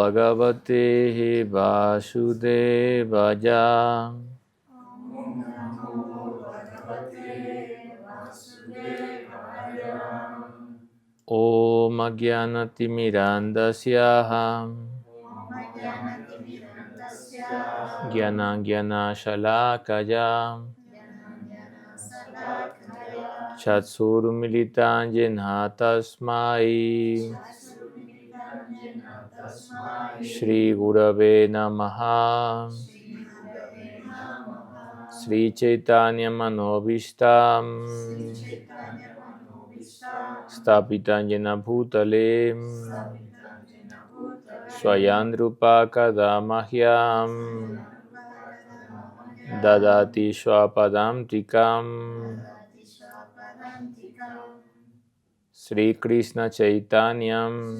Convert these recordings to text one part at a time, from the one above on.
Bhagavate Vasudevaya. Om Jnanatimirandasya Jnana Shalakaya Chatsurmilitan Jena Tasmai Shri Gurave Namaha Sri Chaitanya Manobhishtam Stapitan Jena Bhutale Swayandrupa Kadamahyam Dadati Swapadam Tikam Sri Krishna Chaitanyam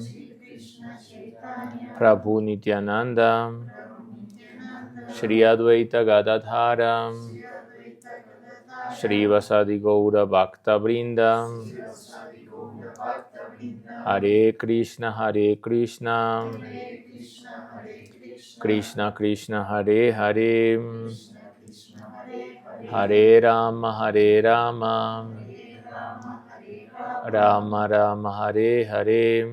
Prabhu Nityananda Shri Advaita Gadadhara Shri Vasadi Gaura Bhakta Vrinda Hare Krishna Krishna Krishna Hare Hare Hare Rama Rama Rama Hare Hare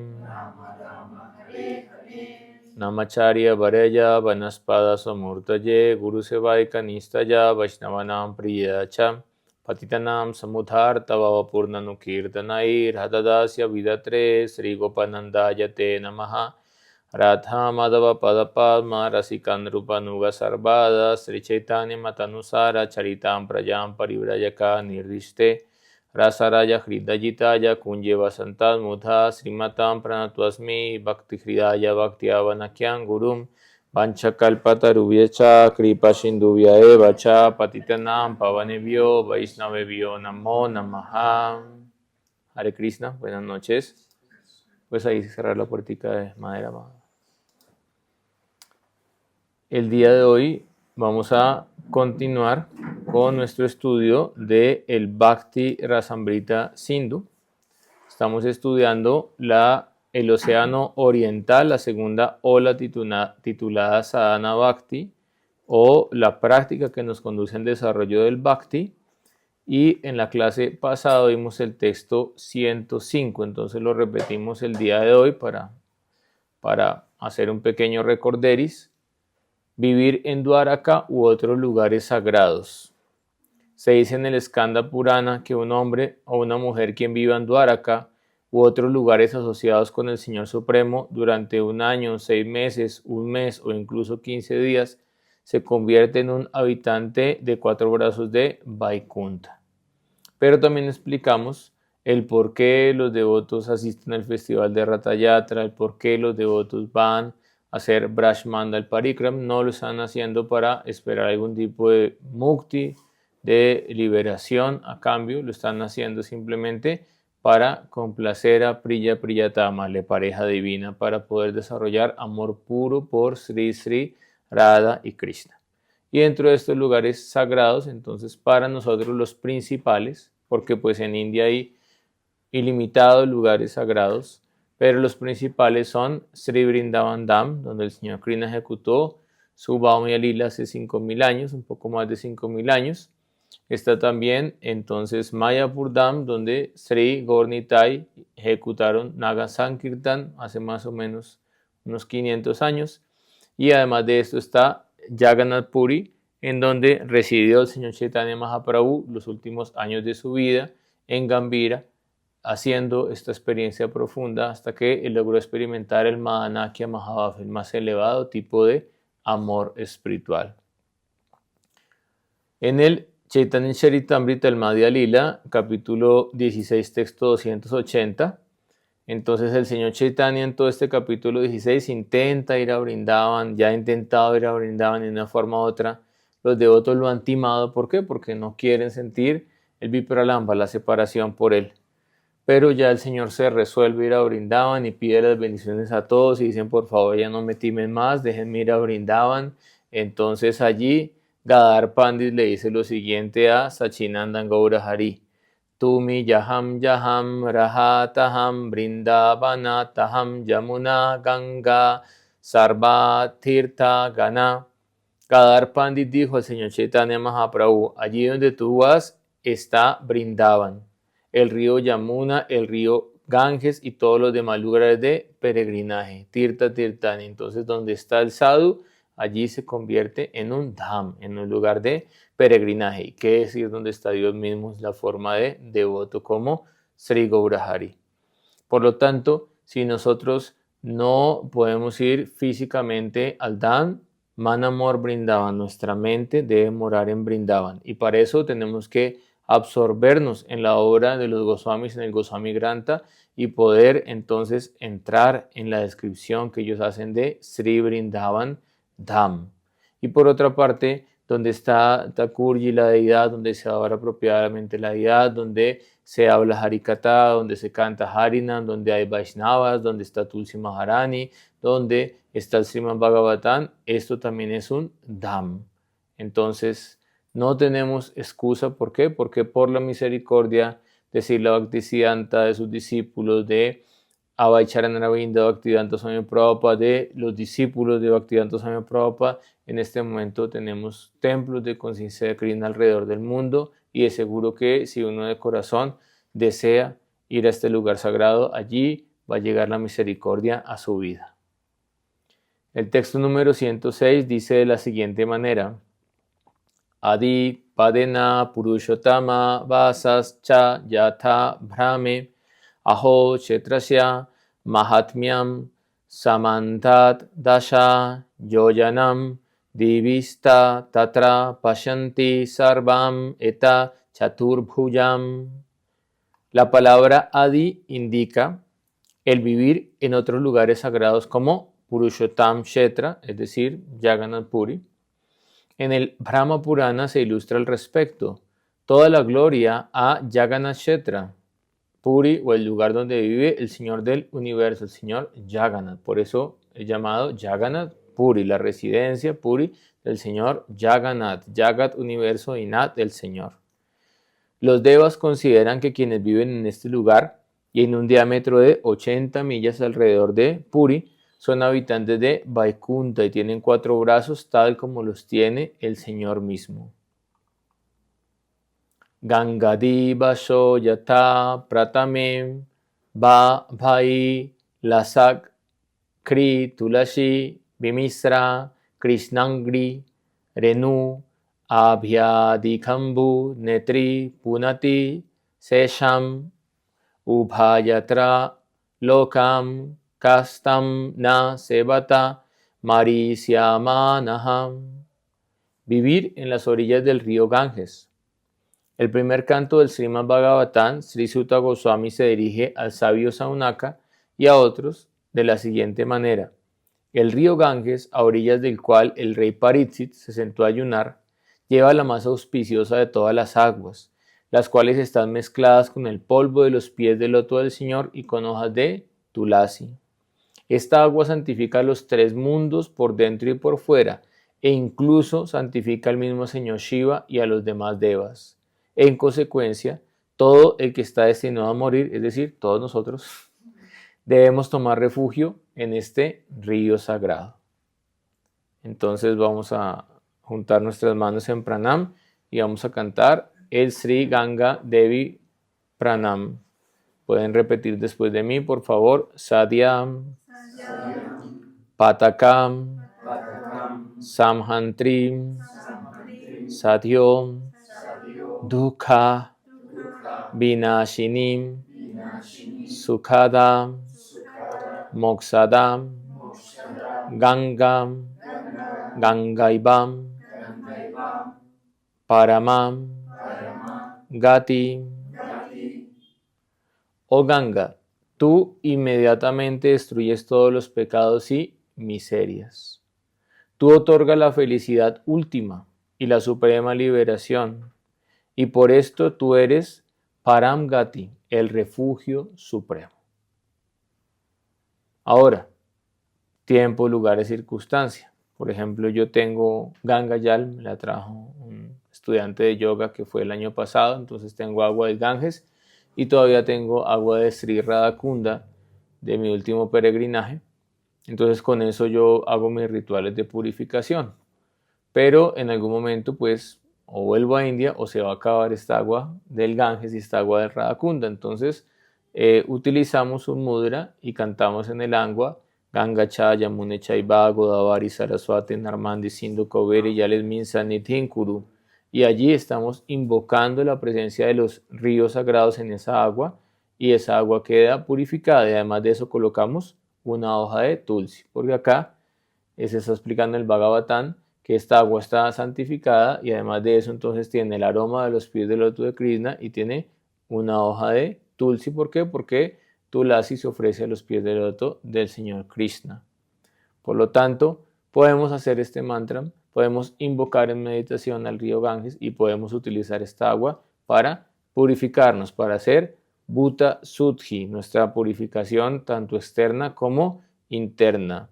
Namacharya Vareja Vanaspada Samurtaje Guru Sevaika Nistaja Vaishnavanam Priyacha Patitanam Samudharta Vavapurna Nukirtanai Radhadasya Vidatre Sri Gopanandaya Te Namaha Radha Madhava Padapadma Rasikan Rupanuga Sarvada Sri Chaitanya Matanusara Charitam Prajam Parivrajaka Nirrishte Rasaraya Hridayitaya Kunje Vasantad Mudha Srimatam Pranatwasmi Bhakti Hridaya Bhakti Avanakyam Gurum Vanchakalpatarubhyacha Kripa Sindhuvya Eva Cha Patitanam Pavanebhyo Vaishnavebhyo Namo Namaha. Hare Krishna, buenas noches. Pues ahí cerrar la puertica de madera. El día de hoy vamos a continuar con nuestro estudio de el Bhakti Rasamrita Sindhu. Estamos estudiando el Océano Oriental, la segunda ola titulada Sadhana Bhakti, o la práctica que nos conduce al desarrollo del Bhakti. Y en la clase pasada vimos el texto 105, entonces lo repetimos el día de hoy para hacer un pequeño recorderis. Vivir en Dwaraka u otros lugares sagrados. Se dice en el Skanda Purana que un hombre o una mujer quien viva en Dwaraka u otros lugares asociados con el Señor Supremo durante un año, 6 meses, un mes o incluso 15 días se convierte en un habitante de 4 brazos de Vaikunta. Pero también explicamos el por qué los devotos asisten al festival de Ratha Yatra, el por qué los devotos van hacer Brajmandal Parikram, no lo están haciendo para esperar algún tipo de mukti, de liberación a cambio, lo están haciendo simplemente para complacer a Priya Priyatama, la pareja divina, para poder desarrollar amor puro por Sri Sri, Radha y Krishna. Y dentro de estos lugares sagrados, entonces para nosotros los principales, porque pues en India hay ilimitados lugares sagrados, pero los principales son Sri Vrindavan Dham, donde el señor Krishna ejecutó su Bhaumya Lila hace 5.000 años, un poco más de 5.000 años. Está también entonces Mayapur Dham, donde Sri Gaur Nitai ejecutaron Naga Sankirtan hace más o menos unos 500 años. Y además de esto está Jagannath Puri, en donde residió el señor Chaitanya Mahaprabhu los últimos años de su vida en Gambhira, haciendo esta experiencia profunda hasta que él logró experimentar el Madhanakya Mahabhav, el más elevado tipo de amor espiritual. En el Chaitanya Charitamrita, el Madhya Lila, capítulo 16, texto 280, entonces el señor Chaitanya en todo este capítulo 16 intenta ir a Vrindavan, ya ha intentado ir a Vrindavan de una forma u otra, los devotos lo han timado, ¿por qué? Porque no quieren sentir el Vipralambha, la separación por él. Pero ya el Señor se resuelve ir a Vrindavan y pide las bendiciones a todos y dicen, por favor, ya no me timen más, déjenme ir a Vrindavan. Entonces allí Gadadhar Pandit le dice lo siguiente a Sachinandan Gaura Hari: Tumi yaham rahataham Vrindavanataham Yamuna Ganga Sarva Tirtha Gana. Gadar Pandit dijo al señor Chaitanya Mahaprabhu, allí donde tú vas está Brindavan, el río Yamuna, el río Ganges y todos los demás lugares de peregrinaje, Tirtha Tirthani. Entonces, donde está el sadhu, allí se convierte en un dham, en un lugar de peregrinaje. ¿Y qué decir donde está Dios mismo? Es la forma de devoto como Sri Gaurahari. Por lo tanto, si nosotros no podemos ir físicamente al dham, Manamor Brindavan, nuestra mente debe morar en Brindavan. Y para eso tenemos que absorbernos en la obra de los Goswamis, en el Goswami Granta, y poder entonces entrar en la descripción que ellos hacen de Sri Brindavan Dham. Y por otra parte, donde está Thakurji, la deidad, donde se adora apropiadamente la deidad, donde se habla Harikatha, donde se canta Harinam, donde hay Vaishnavas, donde está Tulsi Maharani, donde está el Srimad Bhagavatam, esto también es un Dham. Entonces, no tenemos excusa. ¿Por qué? Porque por la misericordia de Srila Bhaktisiddhanta, de sus discípulos, de Abhay Charanaravinda, Bhaktivedanta Swami Prabhupada, de los discípulos de Bhaktivedanta Swami Prabhupada, en este momento tenemos templos de conciencia de Krishna alrededor del mundo, y es seguro que si uno de corazón desea ir a este lugar sagrado, allí va a llegar la misericordia a su vida. El texto número 106 dice de la siguiente manera: Adi Padena Purushottama Vasas Cha Yatha Brahme Aho Chetrasya Mahatmyam Samantat Dasha Yojanam Divista Tatra Pashanti Sarvam Eta Chaturbhujam. La palabra Adi indica el vivir en otros lugares sagrados como Purushottam Kshetra, es decir, Jagannath Puri. En el Brahma Purana se ilustra al respecto. Toda la gloria a Jagannath Kshetra, Puri, o el lugar donde vive el Señor del universo, el Señor Jagannath. Por eso es llamado Jagannath Puri, la residencia Puri del Señor Jagannath, Jagat, universo, y Nath, el Señor. Los devas consideran que quienes viven en este lugar y en un diámetro de 80 millas alrededor de Puri son habitantes de Vaikunta y tienen 4 brazos tal como los tiene el Señor mismo. Gangadi Basho Yata Pratamem Va Bhai Lasak Kri Tulashi Bimisra Krishnangri Renu Abhyadikambu Netri Punati Sesham Ubhayatra Lokam Kastam Na Sevata Marisyamanaham. Vivir en las orillas del río Ganges. El primer canto del Srimad Bhagavatam, Sri Suta Goswami se dirige al sabio Saunaka y a otros de la siguiente manera: el río Ganges, a orillas del cual el rey Pariksit se sentó a ayunar, lleva la más auspiciosa de todas las aguas, las cuales están mezcladas con el polvo de los pies del loto del Señor y con hojas de tulasi. Esta agua santifica los 3 mundos por dentro y por fuera, e incluso santifica al mismo Señor Shiva y a los demás devas. En consecuencia, todo el que está destinado a morir, es decir, todos nosotros, debemos tomar refugio en este río sagrado. Entonces vamos a juntar nuestras manos en pranam y vamos a cantar el Sri Ganga Devi Pranam. Pueden repetir después de mí, por favor. Sadyam, Patakam, Samhantrim, Sadyom, Dukha, Vinashinim, Sukhadam, Moksadam, Gangam, Gangaibam, Paramam, Gati. Oh Ganga, tú inmediatamente destruyes todos los pecados y miserias. Tú otorgas la felicidad última y la suprema liberación, y por esto tú eres Param Gati, el refugio supremo. Ahora, tiempo, lugares, circunstancia. Por ejemplo, yo tengo Ganga Jal, me la trajo un estudiante de yoga que fue el año pasado, entonces tengo agua de Ganges y todavía tengo agua de Sri Radhakunda de mi último peregrinaje. Entonces con eso yo hago mis rituales de purificación. Pero en algún momento pues o vuelvo a India o se va a acabar esta agua del Ganges y esta agua del Radhakunda. Entonces utilizamos un mudra y cantamos en el agua Ganga Cha Yamune Chaiva Godavari Saraswati Narmandi Sindhu Kaveri Yasmin Sannidhin Kuru. Y allí estamos invocando la presencia de los ríos sagrados en esa agua y esa agua queda purificada. Y además de eso colocamos una hoja de tulsi, porque acá se está explicando el Bhagavatam que esta agua está santificada y además de eso entonces tiene el aroma de los pies del loto de Krishna y tiene una hoja de tulsi. ¿Por qué? Porque tulasi se ofrece a los pies del loto del Señor Krishna. Por lo tanto, podemos hacer este mantra, podemos invocar en meditación al río Ganges y podemos utilizar esta agua para purificarnos, para hacer Bhuta Suddhi, nuestra purificación tanto externa como interna.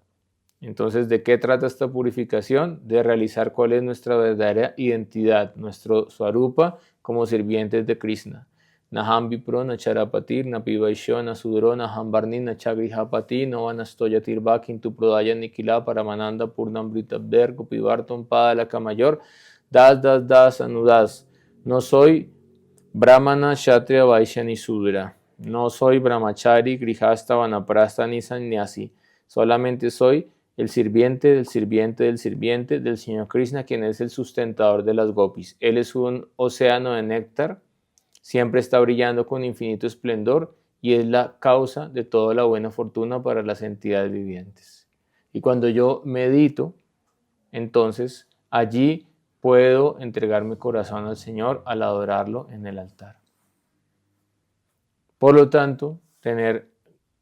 Entonces, ¿de qué trata esta purificación? De realizar cuál es nuestra verdadera identidad, nuestro Swarupa como sirvientes de Krishna. Naham Vipro, Nacharapati, Napivaisho, Nasudro, Naham Varni, Nachagrihapati, Novanastoyatir Bhakintu Prodaya Nikila, Paramananda, Purnambritabder, Gopivarton, Padalaka Mayor, Das, Anudas. No soy Brahmana, Kshatriya, Vaishya ni Sudra. No soy Brahmachari, Grihasta, Vanaprastha ni Sannyasi. Solamente soy el sirviente del sirviente del sirviente del Señor Krishna, quien es el sustentador de las gopis. Él es un océano de néctar, siempre está brillando con infinito esplendor y es la causa de toda la buena fortuna para las entidades vivientes. Y cuando yo medito, entonces allí puedo entregar mi corazón al Señor al adorarlo en el altar. Por lo tanto, tener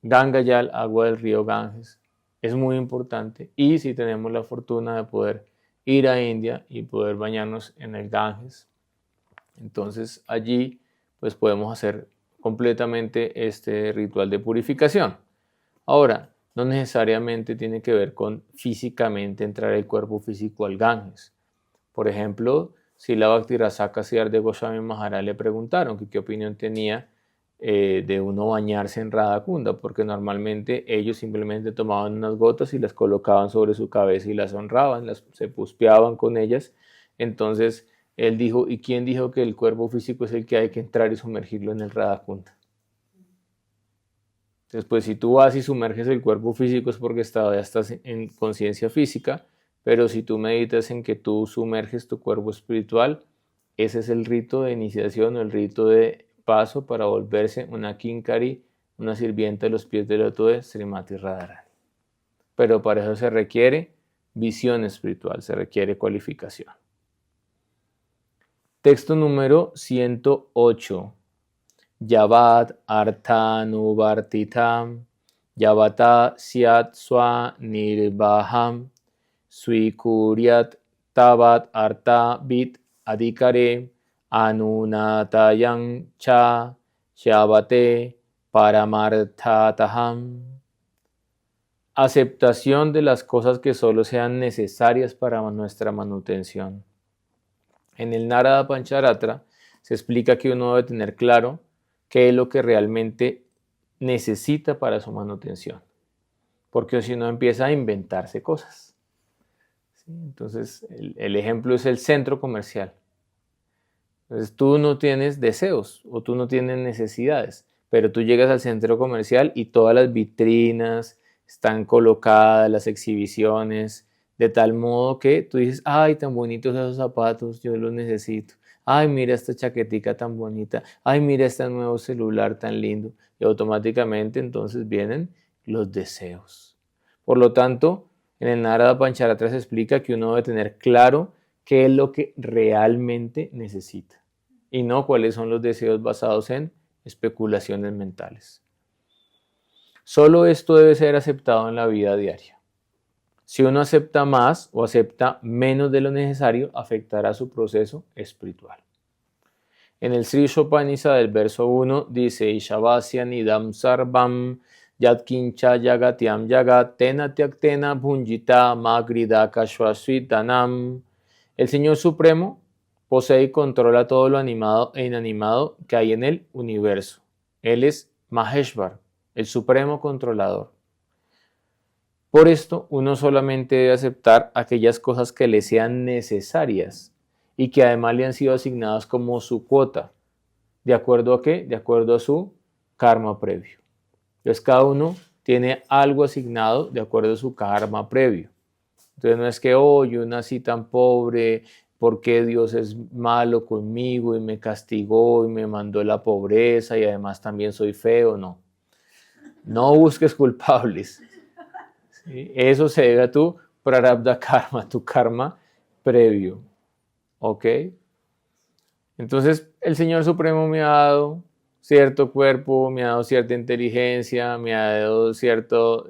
Ganga Yal, agua del río Ganges, es muy importante. Y si tenemos la fortuna de poder ir a India y poder bañarnos en el Ganges, entonces allí pues podemos hacer completamente este ritual de purificación. Ahora, no necesariamente tiene que ver con físicamente entrar el cuerpo físico al Ganges. Por ejemplo, si la Bhakti-Rasaka Siddhartha Goswami Maharaj le preguntaron que qué opinión tenía de uno bañarse en Radhakunda, porque normalmente ellos simplemente tomaban unas gotas y las colocaban sobre su cabeza y las honraban, se puspeaban con ellas. Entonces él dijo, ¿y quién dijo que el cuerpo físico es el que hay que entrar y sumergirlo en el Radhakunda? Entonces, pues si tú vas y sumerges el cuerpo físico es porque todavía estás en conciencia física, pero si tú meditas en que tú sumerges tu cuerpo espiritual, ese es el rito de iniciación o el rito de paso para volverse una kinkari, una sirvienta de los pies del loto de Srimati Radharani. Pero para eso se requiere visión espiritual, se requiere cualificación. Texto número 108. Yavat arthanuvartitam, yavata syat swa nirbaham, swikuryat tavat arta bit adhikare, anunatayam cha shavate paramarthataham. Aceptación de las cosas que solo sean necesarias para nuestra manutención. En el Narada Pancharatra se explica que uno debe tener claro qué es lo que realmente necesita para su manutención, porque si no empieza a inventarse cosas. ¿Sí? Entonces, el ejemplo es el centro comercial. Entonces, tú no tienes deseos o tú no tienes necesidades, pero tú llegas al centro comercial y todas las vitrinas están colocadas, las exhibiciones, de tal modo que tú dices, ay, tan bonitos esos zapatos, yo los necesito. Ay, mira esta chaquetica tan bonita. Ay, mira este nuevo celular tan lindo. Y automáticamente entonces vienen los deseos. Por lo tanto, en el Narada Pancharatra se explica que uno debe tener claro qué es lo que realmente necesita y no cuáles son los deseos basados en especulaciones mentales. Solo esto debe ser aceptado en la vida diaria. Si uno acepta más o acepta menos de lo necesario, afectará su proceso espiritual. En el Sri Shopanisa del verso 1 dice, Ishavasya nidam sarvam yatkincha yagatyam yagat tena tyaktena bhunjita magrida kashvasvitanam. El Señor Supremo posee y controla todo lo animado e inanimado que hay en el universo. Él es Maheshvar, el Supremo Controlador. Por esto, uno solamente debe aceptar aquellas cosas que le sean necesarias y que además le han sido asignadas como su cuota. ¿De acuerdo a qué? De acuerdo a su karma previo. Entonces, cada uno tiene algo asignado de acuerdo a su karma previo. Entonces, no es que, oh, yo nací tan pobre, ¿por qué Dios es malo conmigo y me castigó y me mandó la pobreza y además también soy feo? No. No busques culpables. ¿Sí? Eso se debe a tu prarabdha karma, tu karma previo. ¿Ok? Entonces, el Señor Supremo me ha dado cierto cuerpo, me ha dado cierta inteligencia, me ha dado cierto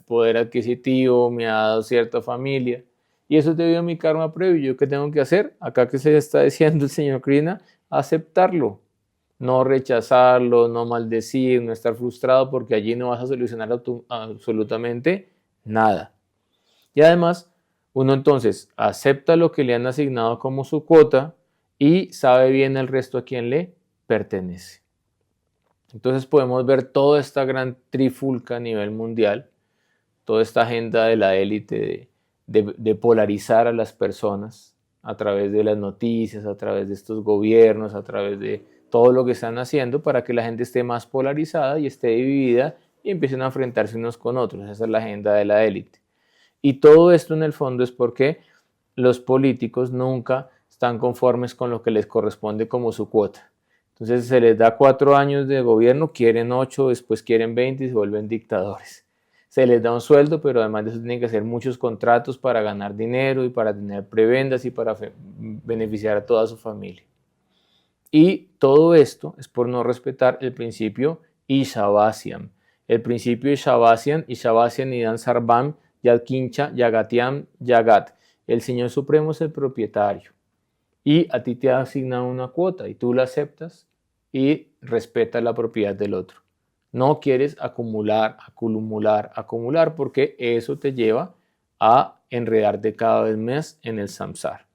poder adquisitivo, me ha dado cierta familia. Y eso es debido a mi karma previo. ¿Yo qué tengo que hacer? Acá que se está diciendo el señor Krishna, aceptarlo. No rechazarlo, no maldecir, no estar frustrado, porque allí no vas a solucionar absolutamente nada. Y además, uno entonces acepta lo que le han asignado como su cuota y sabe bien el resto a quién le pertenece. Entonces podemos ver toda esta gran trifulca a nivel mundial, toda esta agenda de la élite de polarizar a las personas a través de las noticias, a través de estos gobiernos, a través de todo lo que están haciendo para que la gente esté más polarizada y esté dividida y empiecen a enfrentarse unos con otros. Esa es la agenda de la élite. Y todo esto en el fondo es porque los políticos nunca están conformes con lo que les corresponde como su cuota. Entonces se les da 4 años de gobierno, quieren 8, después quieren 20 y se vuelven dictadores. Se les da un sueldo, pero además de eso tienen que hacer muchos contratos para ganar dinero y para tener prebendas y para beneficiar a toda su familia. Y todo esto es por no respetar el principio Ishavasyan. El principio Ishavasyan Idam Sarvam Yadkincha Yagatyam Yagat. El Señor Supremo es el propietario y a ti te ha asignado una cuota y tú la aceptas y respetas la propiedad del otro. No quieres acumular porque eso te lleva a enredarte cada vez más en el samsara.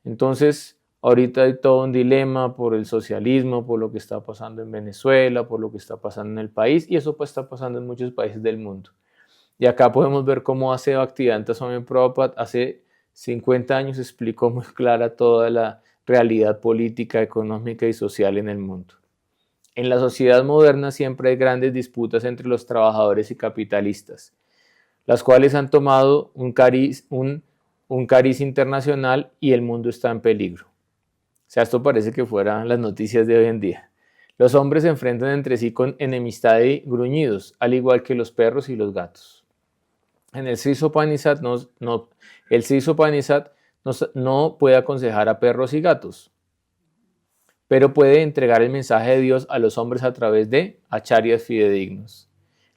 Entonces, ahorita hay todo un dilema por el socialismo, por lo que está pasando en Venezuela, por lo que está pasando en el país, y eso pues está pasando en muchos países del mundo. Y acá podemos ver cómo hace Bhaktivedanta Swami Prabhupada hace 50 años explicó muy clara toda la realidad política, económica y social en el mundo. En la sociedad moderna siempre hay grandes disputas entre los trabajadores y capitalistas, las cuales han tomado un cariz internacional y el mundo está en peligro. O sea, esto parece que fueran las noticias de hoy en día. Los hombres se enfrentan entre sí con enemistad y gruñidos, al igual que los perros y los gatos. En el Sri Upanishad no puede aconsejar a perros y gatos, pero puede entregar el mensaje de Dios a los hombres a través de acharyas fidedignos.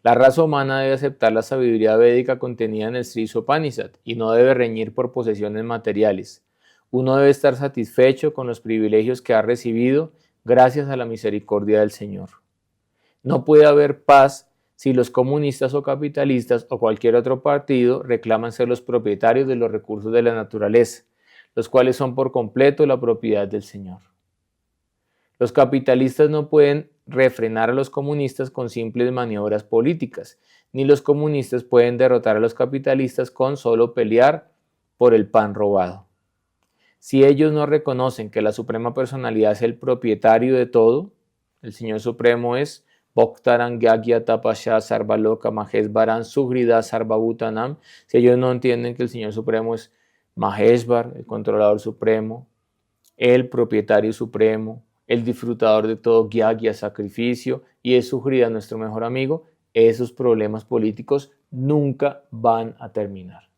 La raza humana debe aceptar la sabiduría védica contenida en el Sri Upanishad y no debe reñir por posesiones materiales. Uno debe estar satisfecho con los privilegios que ha recibido gracias a la misericordia del Señor. No puede haber paz si los comunistas o capitalistas o cualquier otro partido reclaman ser los propietarios de los recursos de la naturaleza, los cuales son por completo la propiedad del Señor. Los capitalistas no pueden refrenar a los comunistas con simples maniobras políticas, ni los comunistas pueden derrotar a los capitalistas con solo pelear por el pan robado. Si ellos no reconocen que la Suprema Personalidad es el propietario de todo, el Señor Supremo es Bhaktaran Gyagya Tapasya Sarvaloka Maheshvaran Suhrida Sarvabhutanam. Si ellos no entienden que el Señor Supremo es Maheshvar, el controlador supremo, el propietario supremo, el disfrutador de todo Gyagya, sacrificio, y es Suhrida, nuestro mejor amigo, esos problemas políticos nunca van a terminar.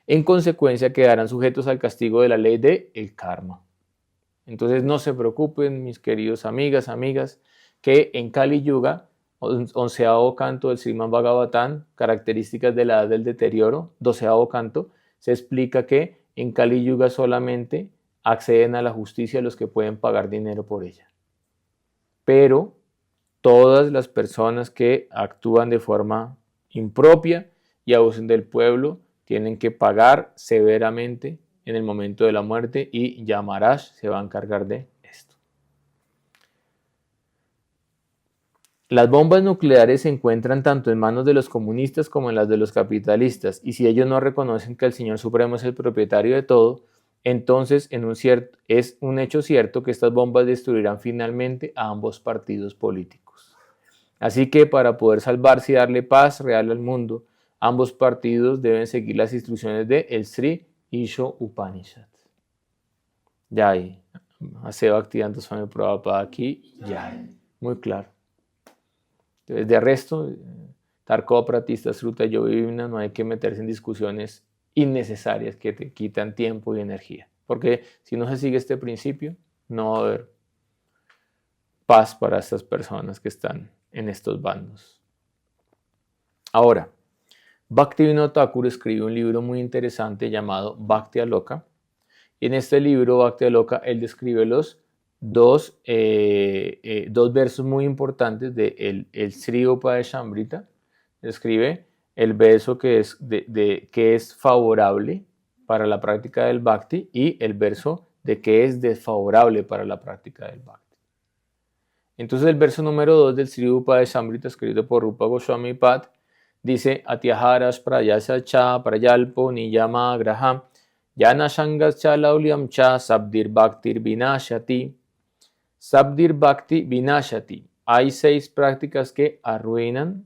En consecuencia, quedarán sujetos al castigo de la ley del karma. Entonces, no se preocupen, mis queridos amigas, que en Kali Yuga, 11º canto del Srimad Bhagavatam, características de la edad del deterioro, 12º canto, se explica que en Kali Yuga solamente acceden a la justicia los que pueden pagar dinero por ella. Pero todas las personas que actúan de forma impropia y abusan del pueblo tienen que pagar severamente en el momento de la muerte y Yamaraj se va a encargar de esto. Las bombas nucleares se encuentran tanto en manos de los comunistas como en las de los capitalistas, y si ellos no reconocen que el Señor Supremo es el propietario de todo, entonces es un hecho cierto que estas bombas destruirán finalmente a ambos partidos políticos. Así que para poder salvarse y darle paz real al mundo, ambos partidos deben seguir las instrucciones de el Sri Isho Upanishad. Ya hay. Hace Bhaktivedanta Swami Prabhupada aquí, ya hay. Muy claro. Entonces, de resto, Tarko Pratista Sruta Yovivina, no hay que meterse en discusiones innecesarias que te quitan tiempo y energía. Porque si no se sigue este principio, no va a haber paz para estas personas que están en estos bandos. Ahora, Bhaktivinoda Thakur escribe un libro muy interesante llamado Bhakti Aloka. Y en este libro, Bhakti Aloka, él describe los dos versos muy importantes de el Sri Upadeshamrita. Describe el verso que es favorable para la práctica del Bhakti y el verso de que es desfavorable para la práctica del Bhakti. Entonces el verso número 2 del Sri Upadeshamrita, escrito por Rupa Goswami Pad, dice: Atyaharas prayasa cha prayalpo niyama graham yana shangas cha laulyam cha sabdir bhaktir vinashati. Sabdir bhakti vinashati. Hay 6 prácticas que arruinan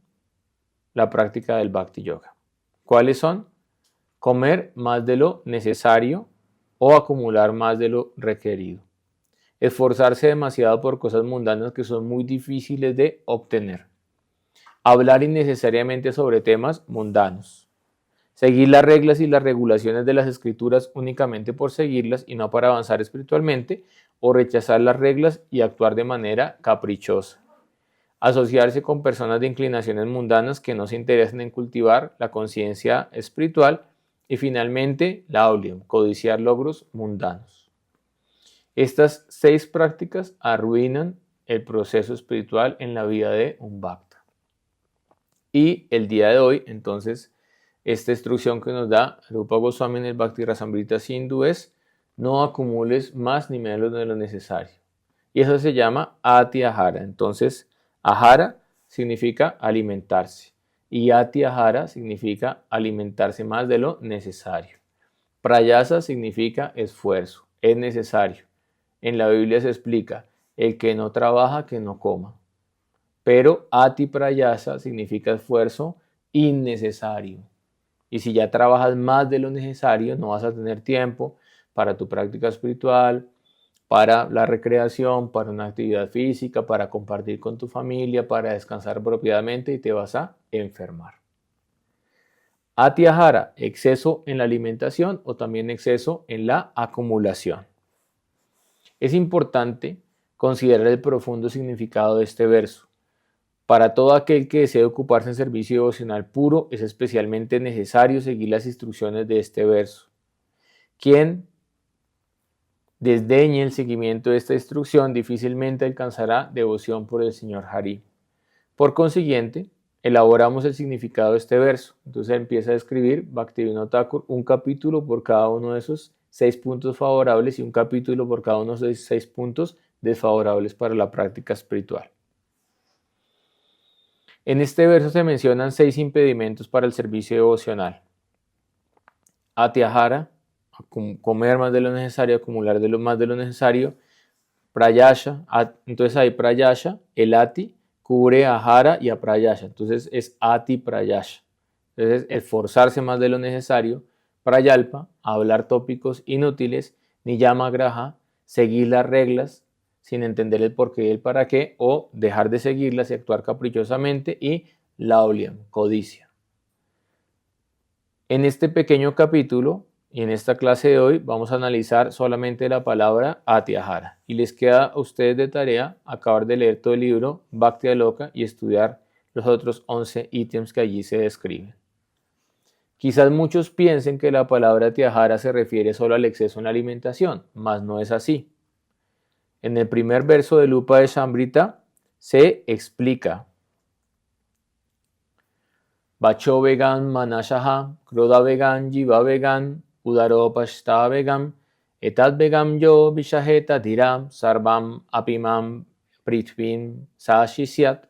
la práctica del Bhakti Yoga. ¿Cuáles son? Comer más de lo necesario o acumular más de lo requerido. Esforzarse demasiado por cosas mundanas que son muy difíciles de obtener. Hablar innecesariamente sobre temas mundanos. Seguir las reglas y las regulaciones de las escrituras únicamente por seguirlas y no para avanzar espiritualmente, o rechazar las reglas y actuar de manera caprichosa. Asociarse con personas de inclinaciones mundanas que no se interesan en cultivar la conciencia espiritual. Y finalmente, la aulium, codiciar logros mundanos. Estas 6 prácticas arruinan el proceso espiritual en la vida de un bhakta. Y el día de hoy, entonces, esta instrucción que nos da Rupa Goswami en el Bhakti Rasamrita Sindhu es: no acumules más ni menos de lo necesario. Y eso se llama Ati Ahara. Entonces, Ahara significa alimentarse y Ati Ahara significa alimentarse más de lo necesario. Prayasa significa esfuerzo, es necesario. En la Biblia se explica: el que no trabaja, que no coma. Pero Ati Prayasa significa esfuerzo innecesario. Y si ya trabajas más de lo necesario, no vas a tener tiempo para tu práctica espiritual, para la recreación, para una actividad física, para compartir con tu familia, para descansar apropiadamente, y te vas a enfermar. Atyahara, exceso en la alimentación o también exceso en la acumulación. Es importante considerar el profundo significado de este verso. Para todo aquel que desee ocuparse en servicio devocional puro, es especialmente necesario seguir las instrucciones de este verso. Quien desdeñe el seguimiento de esta instrucción difícilmente alcanzará devoción por el Señor Hari. Por consiguiente, elaboramos el significado de este verso. Entonces empieza a escribir Bhaktivinoda Thakur un capítulo por cada uno de esos 6 puntos favorables y un capítulo por cada uno de esos 6 puntos desfavorables para la práctica espiritual. En este verso se mencionan 6 impedimentos para el servicio devocional. Atyahara, comer más de lo necesario, acumular más de lo necesario. Prayasha, entonces hay prayasha, el ati, cubre ahara y aprayasha. Entonces es ati prayasha. Entonces esforzarse más de lo necesario. Prayalpa, hablar tópicos inútiles. Niyama graha, seguir las reglas sin entender el porqué y el para qué, o dejar de seguirlas y actuar caprichosamente. Y lauliam, codicia. En este pequeño capítulo y en esta clase de hoy vamos a analizar solamente la palabra Atyahara. Y les queda a ustedes de tarea acabar de leer todo el libro Bhakti Aloka y estudiar los otros 11 ítems que allí se describen. Quizás muchos piensen que la palabra Atyahara se refiere solo al exceso en la alimentación, mas no es así. En el primer verso del Upadeshamrita se explica: Vacho vegan manashaha, kroda vegan, jiva vegan, udaro pashta vegam, etat vegam yo vishaheta dhiram, sarvam apimam prithvim sashisyat.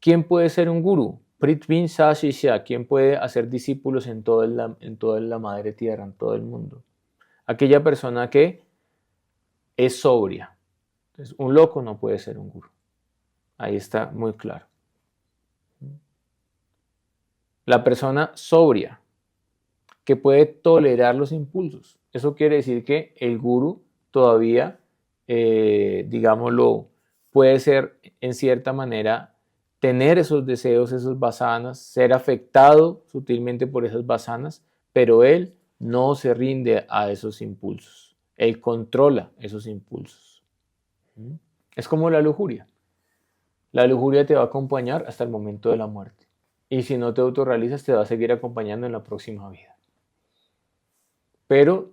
¿Quién puede ser un gurú? Prithvin Sa Shishya, ¿quién puede hacer discípulos en toda la madre tierra, en todo el mundo? Aquella persona que es sobria. Entonces, un loco no puede ser un gurú. Ahí está muy claro. La persona sobria, que puede tolerar los impulsos. Eso quiere decir que el gurú todavía, digámoslo, puede ser en cierta manera tener esos deseos, esas vasanas, ser afectado sutilmente por esas vasanas, pero él no se rinde a esos impulsos. Él controla esos impulsos. Es como la lujuria. La lujuria te va a acompañar hasta el momento de la muerte. Y si no te autorrealizas, te va a seguir acompañando en la próxima vida. Pero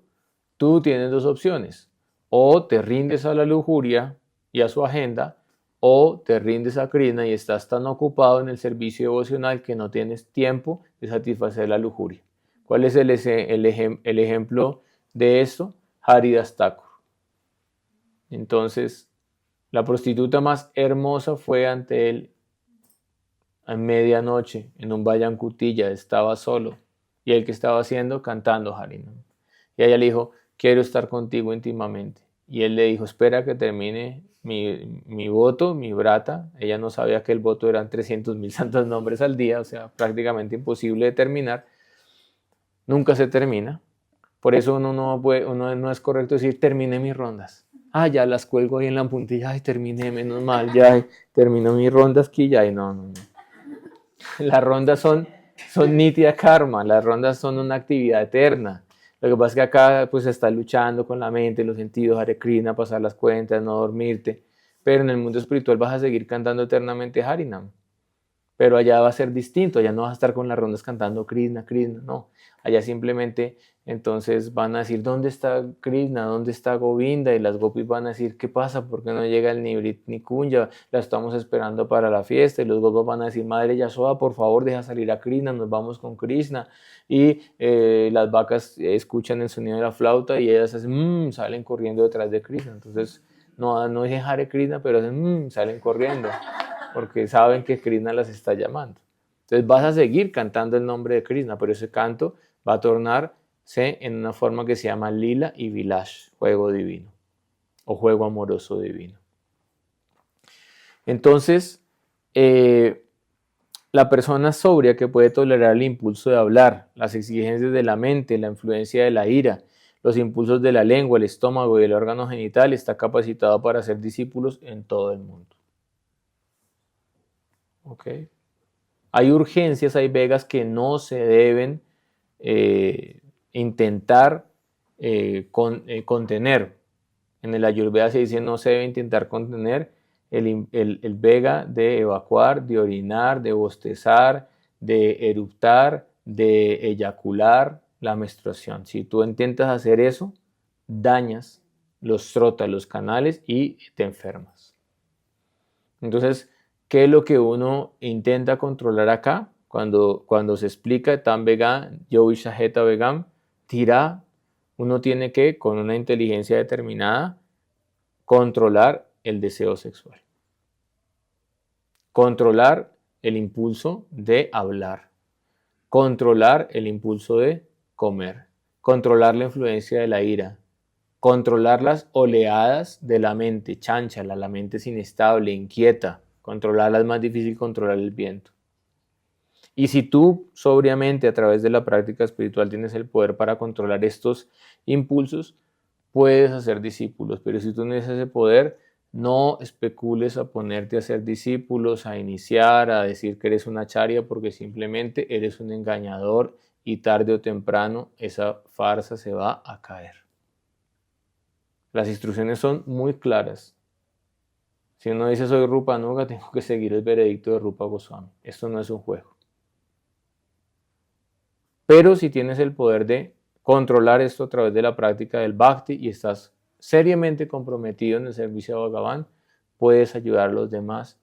tú tienes dos opciones. O te rindes a la lujuria y a su agenda, o te rindes a Krishna y estás tan ocupado en el servicio devocional que no tienes tiempo de satisfacer la lujuria. ¿Cuál es el ejemplo de esto? Haridas Thakur. Entonces, la prostituta más hermosa fue ante él a medianoche en un Vayan Kutilla, estaba solo. ¿Y él que estaba haciendo? Cantando Harinam. Y ella le dijo, quiero estar contigo íntimamente. Y él le dijo, espera que termine mi voto, mi brata. Ella no sabía que el voto eran 300,000 santos nombres al día, o sea, prácticamente imposible de terminar. Nunca se termina. Por eso uno no es correcto decir, terminé mis rondas. Ya las cuelgo ahí en la puntilla, terminé, menos mal, ya termino mis rondas aquí, ya, no. Las rondas son nitya karma, las rondas son una actividad eterna. Lo que pasa es que acá pues estás luchando con la mente, los sentidos, Hare Krishna, pasar las cuentas, no dormirte. Pero en el mundo espiritual vas a seguir cantando eternamente Harinam. Pero allá va a ser distinto, allá no vas a estar con las rondas cantando Krishna, Krishna, no. Allá simplemente entonces van a decir, ¿dónde está Krishna? ¿Dónde está Govinda? Y las gopis van a decir, ¿qué pasa? ¿Por qué no llega el Nivrit Nikunja? La estamos esperando para la fiesta. Y los gopis van a decir, Madre Yasoda, por favor, deja salir a Krishna, nos vamos con Krishna. Y las vacas escuchan el sonido de la flauta y ellas hacen, salen corriendo detrás de Krishna. Entonces, no dicen Hare Krishna, pero hacen, salen corriendo, porque saben que Krishna las está llamando. Entonces vas a seguir cantando el nombre de Krishna, pero ese canto va a tornarse en una forma que se llama Lila y Vilash, juego divino o juego amoroso divino. Entonces, la persona sobria que puede tolerar el impulso de hablar, las exigencias de la mente, la influencia de la ira, los impulsos de la lengua, el estómago y el órgano genital, está capacitado para ser discípulos en todo el mundo. ¿Okay? Hay urgencias, hay vegas que no se deben intentar contener. En el Ayurveda se dice no se debe intentar contener el vega de evacuar, de orinar, de bostezar, de eructar, de eyacular la menstruación. Si tú intentas hacer eso, dañas los srotas, los canales y te enfermas. Entonces, ¿qué es lo que uno intenta controlar acá? Cuando se explica Tam Vegam, Yogi Shaheta Vegam, Tira, uno tiene que, con una inteligencia determinada, controlar el deseo sexual. Controlar el impulso de hablar. Controlar el impulso de comer. Controlar la influencia de la ira. Controlar las oleadas de la mente, chánchala, la mente es inestable, inquieta. Controlarla es más difícil controlar el viento. Y si tú sobriamente a través de la práctica espiritual tienes el poder para controlar estos impulsos, puedes hacer discípulos. Pero si tú no tienes ese poder, no especules a ponerte a hacer discípulos, a iniciar, a decir que eres una acharya, porque simplemente eres un engañador y tarde o temprano esa farsa se va a caer. Las instrucciones son muy claras. Si uno dice soy Rupa Nuga, tengo que seguir el veredicto de Rupa Goswami. Esto no es un juego. Pero si tienes el poder de controlar esto a través de la práctica del Bhakti y estás seriamente comprometido en el servicio a Bhagavan, puedes ayudar a los demás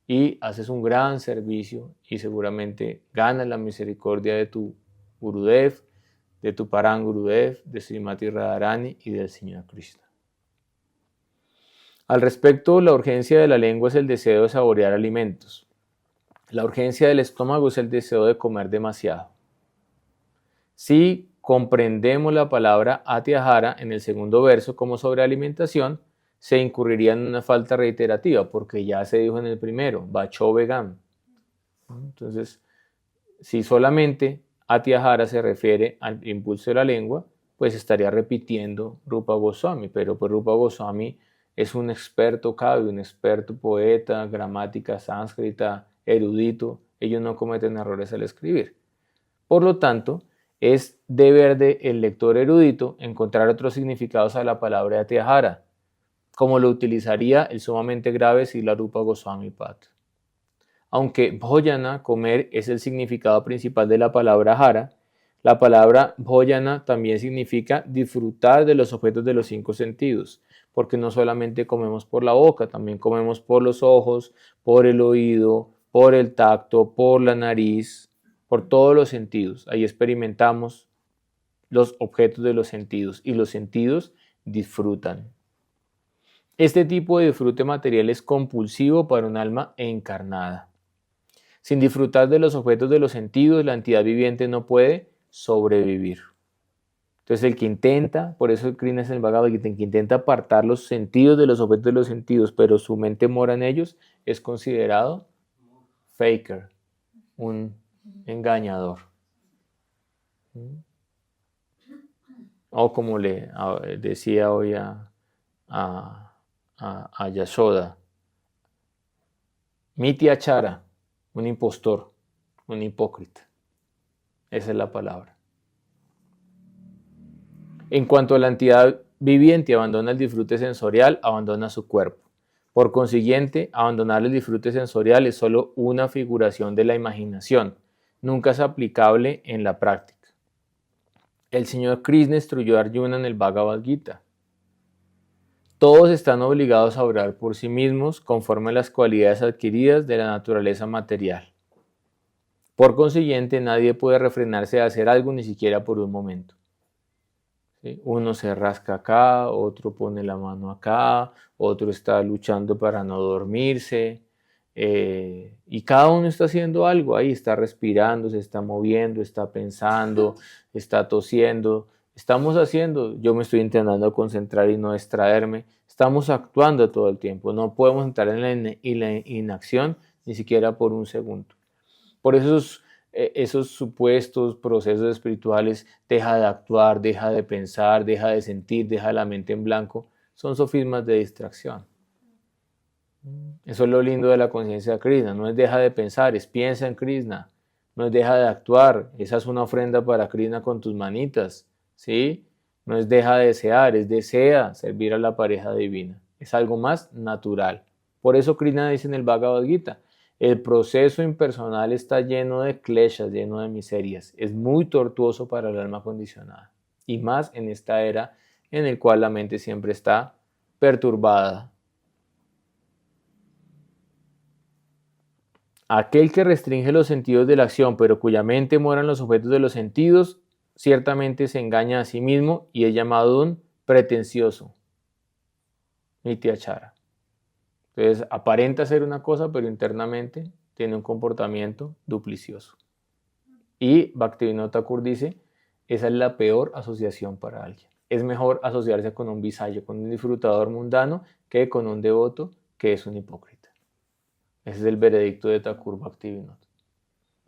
y haces un gran servicio y seguramente ganas la misericordia de tu Gurudev, de tu Param Gurudev, de Srimati Radharani y del Señor Krishna. Al respecto, la urgencia de la lengua es el deseo de saborear alimentos. La urgencia del estómago es el deseo de comer demasiado. Si comprendemos la palabra atyahara en el segundo verso como sobrealimentación, se incurriría en una falta reiterativa, porque ya se dijo en el primero, bacho vegam. Entonces, si solamente atyahara se refiere al impulso de la lengua, pues estaría repitiendo Rupa Goswami, pero pues Rupa Goswami es un experto kavi, un experto poeta, gramática sánscrita, erudito. Ellos no cometen errores al escribir. Por lo tanto, es deber del lector erudito encontrar otros significados a la palabra atyahara, como lo utilizaría el sumamente grave Srila Rupa Goswami Pad. Aunque bhojana, comer, es el significado principal de la palabra hara, la palabra bhojana también significa disfrutar de los objetos de los 5 sentidos, porque no solamente comemos por la boca, también comemos por los ojos, por el oído, por el tacto, por la nariz, por todos los sentidos. Ahí experimentamos los objetos de los sentidos y los sentidos disfrutan. Este tipo de disfrute material es compulsivo para un alma encarnada. Sin disfrutar de los objetos de los sentidos, la entidad viviente no puede sobrevivir. Entonces el que intenta, por eso Krishna es en el Bhagavad Gita, el que intenta apartar los sentidos de los objetos de los sentidos, pero su mente mora en ellos, es considerado faker, un engañador. O como le decía hoy a Yashoda, Mityachara, un impostor, un hipócrita. Esa es la palabra. En cuanto a la entidad viviente abandona el disfrute sensorial, abandona su cuerpo. Por consiguiente, abandonar el disfrute sensorial es solo una figuración de la imaginación, nunca es aplicable en la práctica. El Señor Krishna instruyó a Arjuna en el Bhagavad Gita. Todos están obligados a obrar por sí mismos conforme a las cualidades adquiridas de la naturaleza material. Por consiguiente, nadie puede refrenarse de hacer algo ni siquiera por un momento. ¿Sí? Uno se rasca acá, otro pone la mano acá, otro está luchando para no dormirse, y cada uno está haciendo algo ahí, está respirando, se está moviendo, está pensando, está tosiendo. Estamos haciendo, yo me estoy intentando concentrar y no distraerme, estamos actuando todo el tiempo, no podemos entrar en la inacción ni siquiera por un segundo. Por eso esos supuestos procesos espirituales, deja de actuar, deja de pensar, deja de sentir, deja la mente en blanco, son sofismas de distracción. Eso es lo lindo de la conciencia de Krishna, no es deja de pensar, es piensa en Krishna, no es deja de actuar, esa es una ofrenda para Krishna con tus manitas, ¿sí? No es deja de desear, es desea servir a la pareja divina, es algo más natural. Por eso Krishna dice en el Bhagavad Gita, el proceso impersonal está lleno de kleshas, lleno de miserias. Es muy tortuoso para el alma condicionada. Y más en esta era en la cual la mente siempre está perturbada. Aquel que restringe los sentidos de la acción, pero cuya mente mora en los objetos de los sentidos, ciertamente se engaña a sí mismo y es llamado un pretencioso. Mityachara. Entonces, aparenta ser una cosa, pero internamente tiene un comportamiento duplicioso. Y Bhaktivinoda Thakur dice, esa es la peor asociación para alguien. Es mejor asociarse con un visayo, con un disfrutador mundano, que con un devoto que es un hipócrita. Ese es el veredicto de Thakur Bhaktivinoda.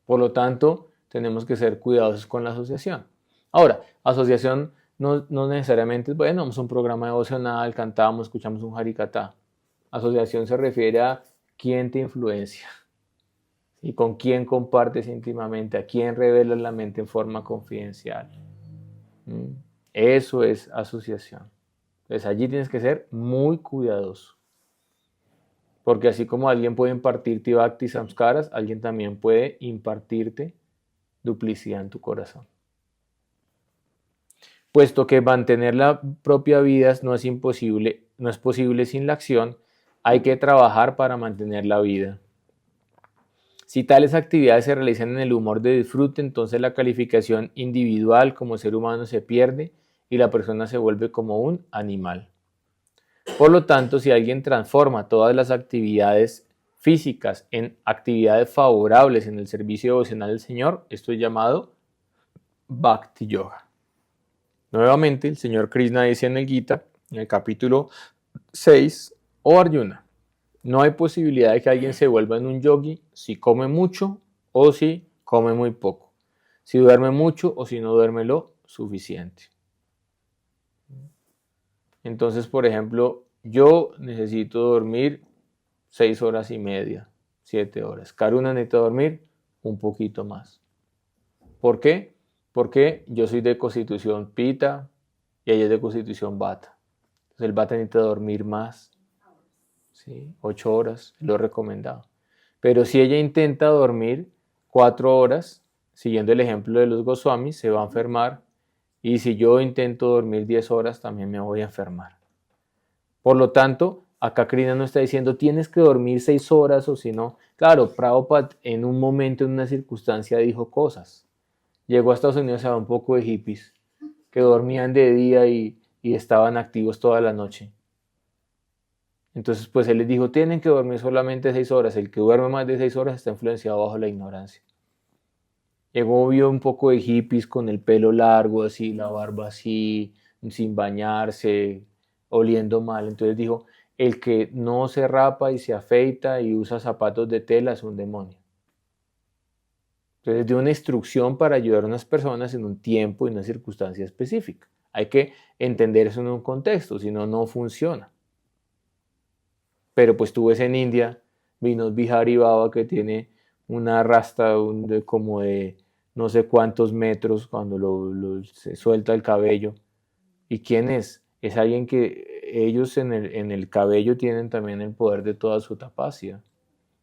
Por lo tanto, tenemos que ser cuidadosos con la asociación. Ahora, asociación no necesariamente es, bueno, vamos a un programa devocional, cantamos, escuchamos un harikatha. Asociación se refiere a quién te influencia y con quién compartes íntimamente, a quién revelas la mente en forma confidencial. Eso es asociación. Entonces allí tienes que ser muy cuidadoso. Porque así como alguien puede impartirte bhakti samskaras, alguien también puede impartirte duplicidad en tu corazón. Puesto que mantener la propia vida no es posible sin la acción, hay que trabajar para mantener la vida. Si tales actividades se realizan en el humor de disfrute, entonces la calificación individual como ser humano se pierde y la persona se vuelve como un animal. Por lo tanto, si alguien transforma todas las actividades físicas en actividades favorables en el servicio devocional del Señor, esto es llamado Bhakti Yoga. Nuevamente, el Señor Krishna dice en el Gita, en el capítulo 6, oh Arjuna, no hay posibilidad de que alguien se vuelva en un yogi si come mucho o si come muy poco, si duerme mucho o si no duerme lo suficiente. Entonces, por ejemplo, yo necesito dormir 6 horas y media, 7 horas. Karuna necesita dormir un poquito más. ¿Por qué? Porque yo soy de constitución Pita y ella es de constitución Vata. Entonces el Vata necesita dormir más, ¿sí? 8 horas, lo recomendado. Pero si ella intenta dormir 4 horas, siguiendo el ejemplo de los Goswamis, se va a enfermar. Y si yo intento dormir 10 horas, también me voy a enfermar. Por lo tanto, acá Krishna no está diciendo tienes que dormir 6 horas o si no. Claro, Prabhupada en un momento, en una circunstancia, dijo cosas. Llegó a Estados Unidos a un poco de hippies que dormían de día y estaban activos toda la noche. Entonces, pues él les dijo, tienen que dormir solamente 6 horas. El que duerme más de 6 horas está influenciado bajo la ignorancia. Llegó, vio un poco de hippies con el pelo largo, así, la barba así, sin bañarse, oliendo mal. Entonces dijo, el que no se rapa y se afeita y usa zapatos de tela es un demonio. Entonces dio una instrucción para ayudar a unas personas en un tiempo y una circunstancia específica. Hay que entender eso en un contexto, si no, no funciona. Pero pues tú ves en India, Vinod Bihari Baba que tiene una rasta como de no sé cuántos metros cuando se suelta el cabello. ¿Y quién es? Es alguien que ellos en el cabello tienen también el poder de toda su tapacia.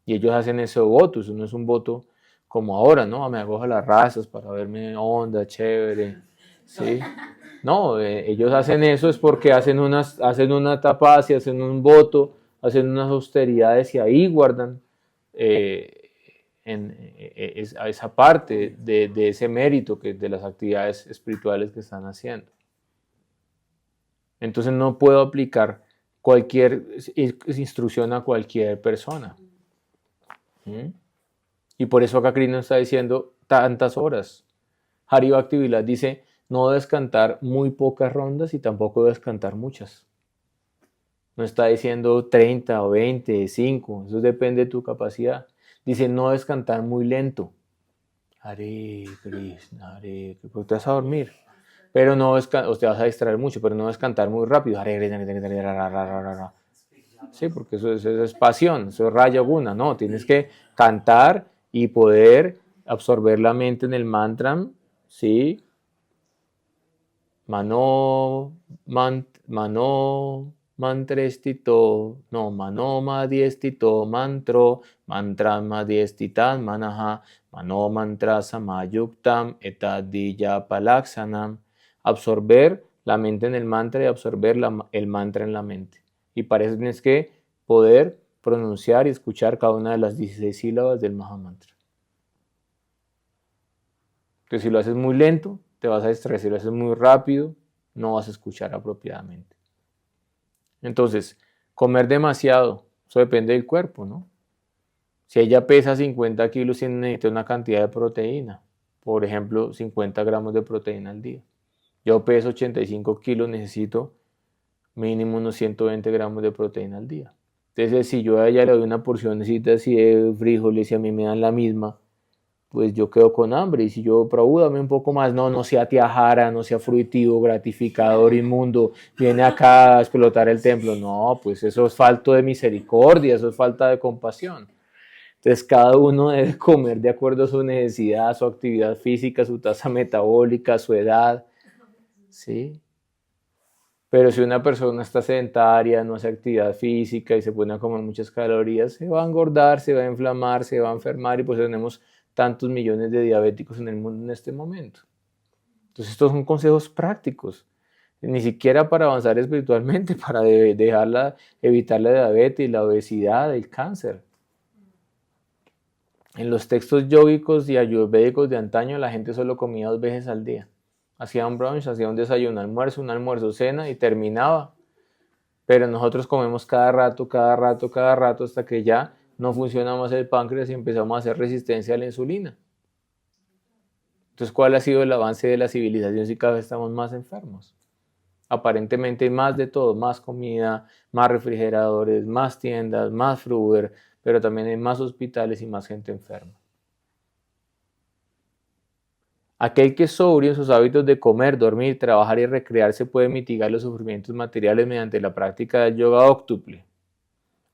Y ellos hacen ese voto, eso no es un voto como ahora, ¿no? Me hago las razas para verme onda, chévere, ¿sí? No, ellos hacen eso es porque hacen una tapacia, hacen un voto, hacen unas austeridades y ahí guardan a esa parte de ese mérito de las actividades espirituales que están haciendo. Entonces no puedo aplicar cualquier instrucción a cualquier persona. Y por eso acá Krishna está diciendo tantas horas. Hari Bhakti Vilas dice, no debes cantar muy pocas rondas y tampoco debes cantar muchas. No está diciendo 30 o 20, 5, eso depende de tu capacidad. Dice, no debes cantar muy lento. Hare Krishna, Hare Krishna, porque te vas a dormir. Pero no es, o te vas a distraer mucho, pero no es cantar muy rápido. Hare Krishna, sí, porque eso es pasión, eso es raya guna, no, tienes que cantar y poder absorber la mente en el mantra, ¿sí? Mano mantrestito, no, mano madiestito, mantro, mantra madiestitan manaha, mano mantra samayuktam etadilla palaksanam. Absorber la mente en el mantra y absorber el mantra en la mente. Y para eso tienes que poder pronunciar y escuchar cada una de las 16 sílabas del Mahamantra. Entonces, si lo haces muy lento, te vas a distraer. Si lo haces muy rápido, no vas a escuchar apropiadamente. Entonces, comer demasiado, eso depende del cuerpo, ¿no? Si ella pesa 50 kilos, necesita una cantidad de proteína. Por ejemplo, 50 gramos de proteína al día. Yo peso 85 kilos, necesito mínimo unos 120 gramos de proteína al día. Entonces, si yo a ella le doy una porcioncita así de frijoles y a mí me dan la misma, pues yo quedo con hambre. Y si yo, dame un poco más, no sea tiajara, no sea fruitivo, gratificador, inmundo, viene acá a explotar el templo. No, pues eso es falta de misericordia, eso es falta de compasión. Entonces cada uno debe comer de acuerdo a su necesidad, a su actividad física, su tasa metabólica, su edad, ¿sí? Pero si una persona está sedentaria, no hace actividad física y se pone a comer muchas calorías, se va a engordar, se va a inflamar, se va a enfermar y pues tenemos tantos millones de diabéticos en el mundo en este momento. Entonces estos son consejos prácticos, ni siquiera para avanzar espiritualmente, para evitar la diabetes, la obesidad, el cáncer. En los textos yógicos y ayurvédicos de antaño la gente solo comía 2 veces al día. Hacía un brunch, hacía un desayuno, un almuerzo, cena y terminaba. Pero nosotros comemos cada rato, hasta que ya no funciona más el páncreas y empezamos a hacer resistencia a la insulina. Entonces, ¿cuál ha sido el avance de la civilización si cada vez estamos más enfermos? Aparentemente más de todo, más comida, más refrigeradores, más tiendas, más Fruver, pero también hay más hospitales y más gente enferma. Aquel que es sobrio en sus hábitos de comer, dormir, trabajar y recrearse puede mitigar los sufrimientos materiales mediante la práctica del yoga óctuple.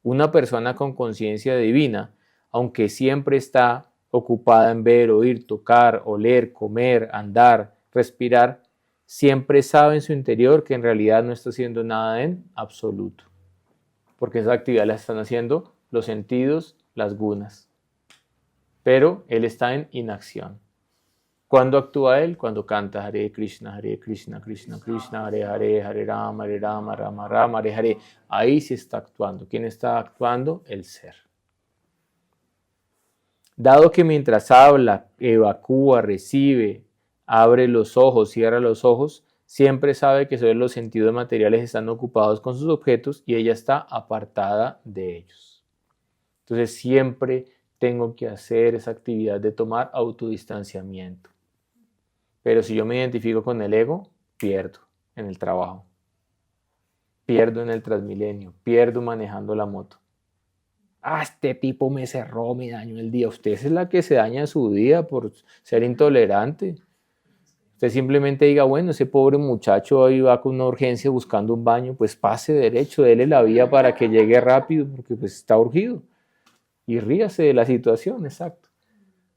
Una persona con conciencia divina, aunque siempre está ocupada en ver, oír, tocar, oler, comer, andar, respirar, siempre sabe en su interior que en realidad no está haciendo nada en absoluto, porque esa actividad la están haciendo los sentidos, las gunas, pero él está en inacción. ¿Cuándo actúa él? Cuando canta Hare Krishna, Krishna Krishna, Hare Hare, Hare Rama, Rama Rama, Hare Hare. Ahí sí está actuando. ¿Quién está actuando? El ser. Dado que mientras habla, evacúa, recibe, abre los ojos, cierra los ojos, siempre sabe que solo los sentidos materiales están ocupados con sus objetos y ella está apartada de ellos. Entonces siempre tengo que hacer esa actividad de tomar autodistanciamiento. Pero si yo me identifico con el ego, pierdo en el trabajo, pierdo en el Transmilenio, pierdo manejando la moto. Este tipo me cerró, me dañó el día. Usted es la que se daña su día por ser intolerante. Usted simplemente diga, bueno, ese pobre muchacho ahí va con una urgencia buscando un baño, pues pase derecho, déle la vía para que llegue rápido, porque pues está urgido. Y ríase de la situación, exacto.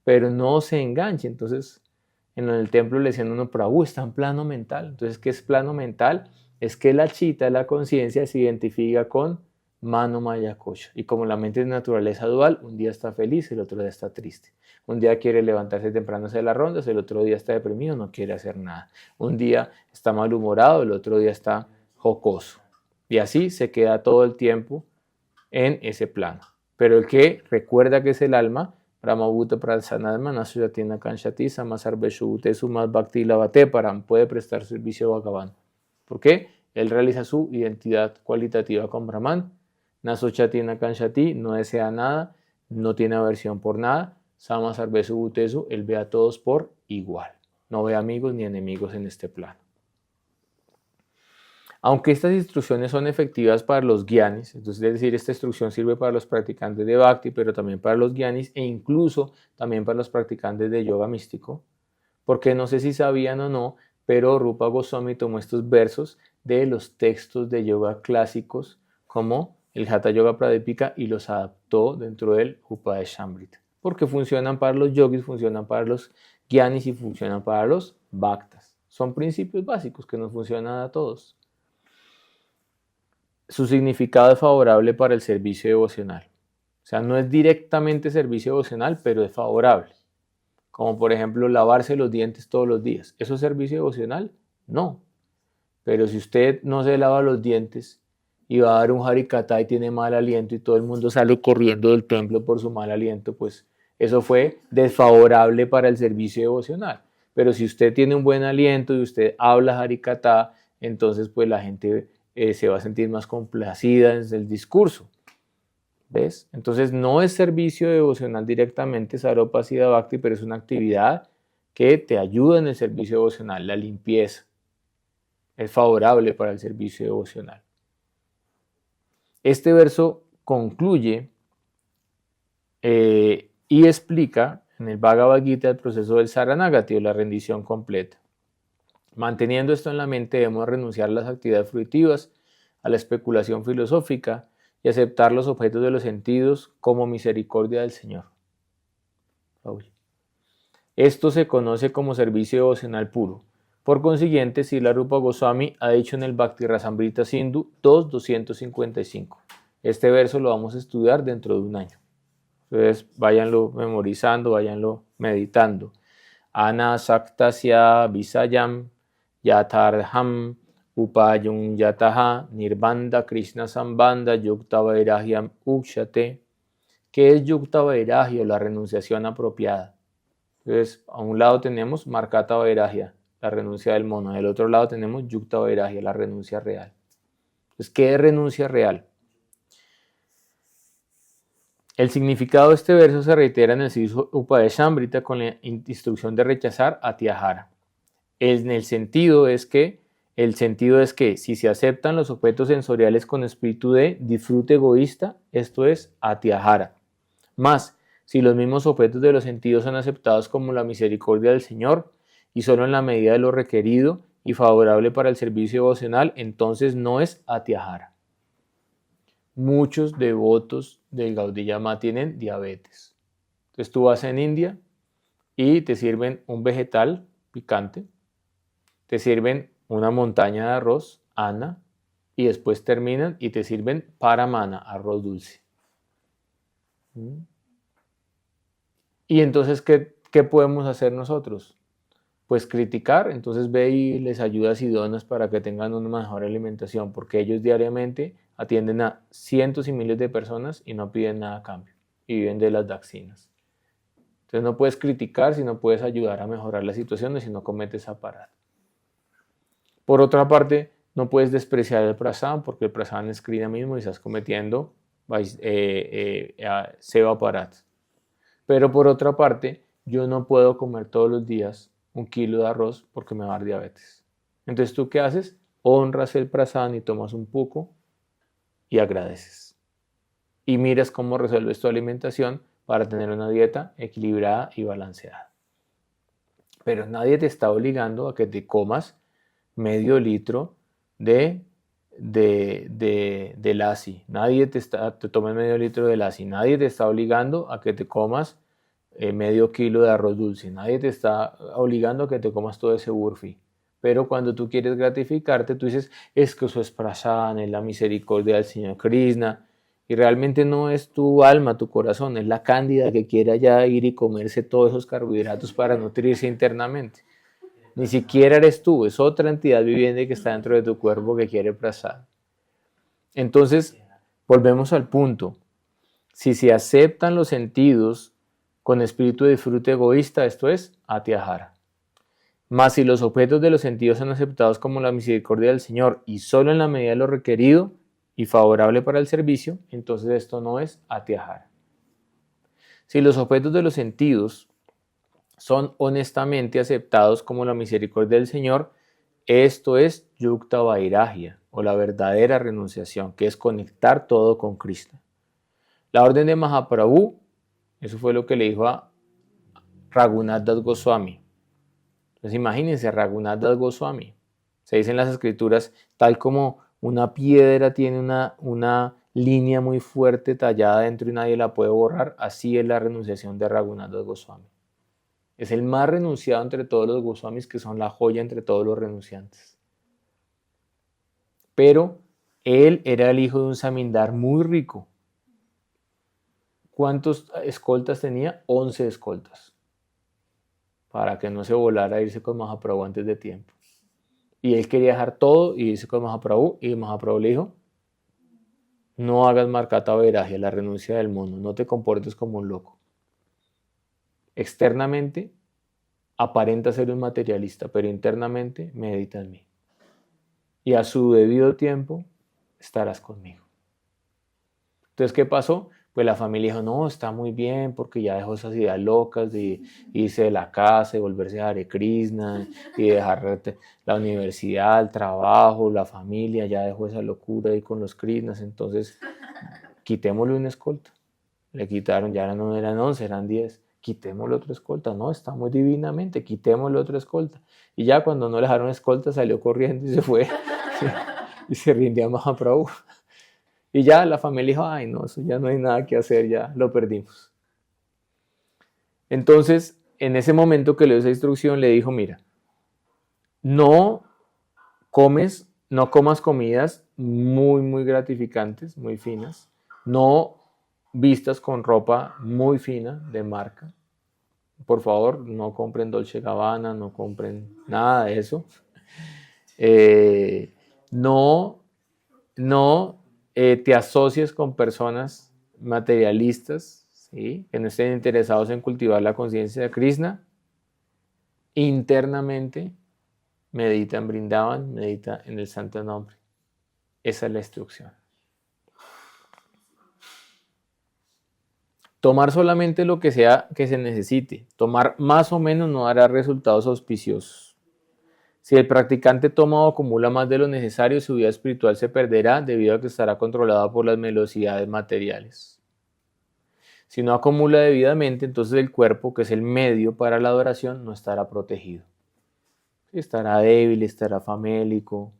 Pero no se enganche. Entonces, en el templo le decían a uno, pero está en plano mental. Entonces, ¿qué es plano mental? Es que la chita, la conciencia, se identifica con Mano Maya Kosha. Y como la mente es de naturaleza dual, un día está feliz, el otro día está triste. Un día quiere levantarse temprano a hacer las rondas, el otro día está deprimido, no quiere hacer nada. Un día está malhumorado, el otro día está jocoso. Y así se queda todo el tiempo en ese plano. Pero el que recuerda que es el alma, Brahmabhuta Prasanadma Nasuyatina Kanshati Samasarbeshute Sumas Bhakti Lavate Param, puede prestar servicio a Bhagavan. ¿Por qué? Él realiza su identidad cualitativa con Brahman. Nasochatina Kanshati no desea nada, no tiene aversión por nada. Samasarbeshutesu, él ve a todos por igual. No ve amigos ni enemigos en este plano. Aunque estas instrucciones son efectivas para los gyanis, entonces es decir, esta instrucción sirve para los practicantes de Bhakti, pero también para los gyanis e incluso también para los practicantes de yoga místico, porque no sé si sabían o no, pero Rupa Goswami tomó estos versos de los textos de yoga clásicos como el Hatha Yoga Pradipika y los adaptó dentro del Upadeshamrita, porque funcionan para los yogis, funcionan para los gyanis y funcionan para los bhaktas. Son principios básicos que nos funcionan a todos. Su significado es favorable para el servicio devocional. O sea, no es directamente servicio devocional, pero es favorable. Como por ejemplo lavarse los dientes todos los días. ¿Eso es servicio devocional? No. Pero si usted no se lava los dientes y va a dar un harikata y tiene mal aliento y todo el mundo sale corriendo del templo por su mal aliento, pues eso fue desfavorable para el servicio devocional. Pero si usted tiene un buen aliento y usted habla harikata, entonces pues la gente se va a sentir más complacida en el discurso. ¿Ves? Entonces no es servicio devocional directamente, Saropa Siddha Bhakti, pero es una actividad que te ayuda en el servicio devocional, la limpieza. Es favorable para el servicio devocional. Este verso concluye y explica en el Bhagavad Gita el proceso del Saranagati o la rendición completa. Manteniendo esto en la mente debemos renunciar a las actividades fruitivas, a la especulación filosófica y aceptar los objetos de los sentidos como misericordia del Señor. Esto se conoce como servicio devocional puro. Por consiguiente, Srila Rupa Goswami ha dicho en el Bhakti Rasamrita Sindhu 2.255. Este verso lo vamos a estudiar dentro de un año. Entonces, váyanlo memorizando, váyanlo meditando. Anasaktasya visayam yatharham upayung yataha nirbanda krishna sambanda yukta vairahyam ukshate. ¿Qué es yukta vairagya? La renunciación apropiada. Entonces, a un lado tenemos markata vairagya, la renuncia del mono. Del otro lado tenemos yukta vairagya, la renuncia real. Entonces, ¿qué es renuncia real? El significado de este verso se reitera en el Sri Upadeshambrita con la instrucción de rechazar Atyahara. El sentido es que si se aceptan los objetos sensoriales con espíritu de disfrute egoísta, esto es Atyahara. Más, si los mismos objetos de los sentidos son aceptados como la misericordia del Señor y solo en la medida de lo requerido y favorable para el servicio devocional, entonces no es Atyahara. Muchos devotos del Gaudiya Math tienen diabetes. Entonces tú vas en India y te sirven un vegetal picante, te sirven una montaña de arroz, Ana, y después terminan y te sirven paramana, arroz dulce. Y entonces, ¿qué podemos hacer nosotros? Pues criticar, entonces ve y les ayudas y donas para que tengan una mejor alimentación, porque ellos diariamente atienden a cientos y miles de personas y no piden nada a cambio, y viven de las daxinas. Entonces no puedes criticar si no puedes ayudar a mejorar la situación y si no cometes aparato. Por otra parte, no puedes despreciar el prasad, porque el prasad es Krishna mismo y estás cometiendo seva parat. Pero por otra parte, yo no puedo comer todos los días 1 kilo de arroz porque me va a dar diabetes. Entonces, ¿tú qué haces? Honras el prasad y tomas un poco y agradeces. Y miras cómo resuelves tu alimentación para tener una dieta equilibrada y balanceada. Pero nadie te está obligando a que te comas medio litro de lassi. Nadie te tomes medio litro de lassi. Nadie te está obligando a que te comas medio kilo de arroz dulce. Nadie te está obligando a que te comas todo ese burfi. Pero cuando tú quieres gratificarte, tú dices, es que eso es prasad, es la misericordia del Señor Krishna. Y realmente no es tu alma, tu corazón, es la cándida que quiere allá ir y comerse todos esos carbohidratos para nutrirse internamente. Ni siquiera eres tú, es otra entidad viviente que está dentro de tu cuerpo que quiere prasad. Entonces, volvemos al punto. Si se aceptan los sentidos con espíritu de disfrute egoísta, esto es Atyahara. Mas si los objetos de los sentidos son aceptados como la misericordia del Señor y solo en la medida de lo requerido y favorable para el servicio, entonces esto no es Atyahara. Si los objetos de los sentidos son honestamente aceptados como la misericordia del Señor, esto es Yukta Vairagya, o la verdadera renunciación, que es conectar todo con Krishna. La orden de Mahaprabhu, eso fue lo que le dijo a Raghunath Das Goswami. Entonces imagínense, Raghunath Das Goswami. Se dice en las escrituras, tal como una piedra tiene una línea muy fuerte tallada dentro y nadie la puede borrar, así es la renunciación de Raghunath Das Goswami. Es el más renunciado entre todos los Goswamis, que son la joya entre todos los renunciantes. Pero él era el hijo de un zamindar muy rico. ¿Cuántos escoltas tenía? 11 escoltas. Para que no se volara a irse con Mahaprabhu antes de tiempo. Y él quería dejar todo y irse con Mahaprabhu. Y Mahaprabhu le dijo, no hagas markata vairagya, la renuncia del mundo. No te comportes como un loco. Externamente aparenta ser un materialista, pero internamente medita en mí. Y a su debido tiempo estarás conmigo. Entonces, ¿qué pasó? Pues la familia dijo, no, está muy bien, porque ya dejó esas ideas locas de irse de la casa, de volverse a Hare Krishna, y dejar la universidad, el trabajo, la familia, ya dejó esa locura ahí con los Krishnas, entonces quitémosle una escolta. Le quitaron, ya no eran 11, eran 10. Quitémosle otra escolta. No, está muy divinamente, quitémosle otra escolta. Y ya cuando no le dejaron escolta, salió corriendo y se fue. Y se rindió a Mahaprabhu. Y ya la familia dijo, ay no, eso ya no hay nada que hacer, ya lo perdimos. Entonces, en ese momento que le dio esa instrucción, le dijo, mira, no comas comidas muy gratificantes, muy finas, no vistas con ropa muy fina de marca. Por favor, no compren Dolce Gabbana, no compren nada de eso. No te asocies con personas materialistas, ¿sí? Que no estén interesados en cultivar la conciencia de Krishna. Internamente, medita en Vrindavan, medita en el santo nombre. Esa es la instrucción. Tomar solamente lo que sea que se necesite. Tomar más o menos no dará resultados auspiciosos. Si el practicante toma o acumula más de lo necesario, su vida espiritual se perderá debido a que estará controlada por las velocidades materiales. Si no acumula debidamente, entonces el cuerpo, que es el medio para la adoración, no estará protegido. Estará débil, estará famélico.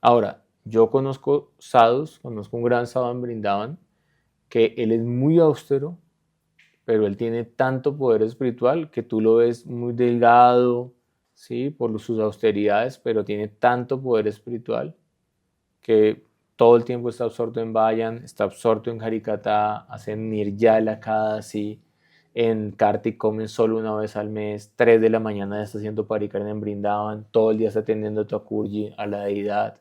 Ahora, yo conozco sadhus, conozco un gran sadhu en Vrindavan, que él es muy austero, pero él tiene tanto poder espiritual que tú lo ves muy delgado, ¿sí? Por sus austeridades, pero tiene tanto poder espiritual que todo el tiempo está absorto en Vayan, está absorto en Harikatha, hacen Nirjala cada sí, en Kartik comen solo una vez al mes, 3 de la mañana ya está haciendo Parikrama en Brindavan, todo el día está atendiendo a Thakurji, a la deidad.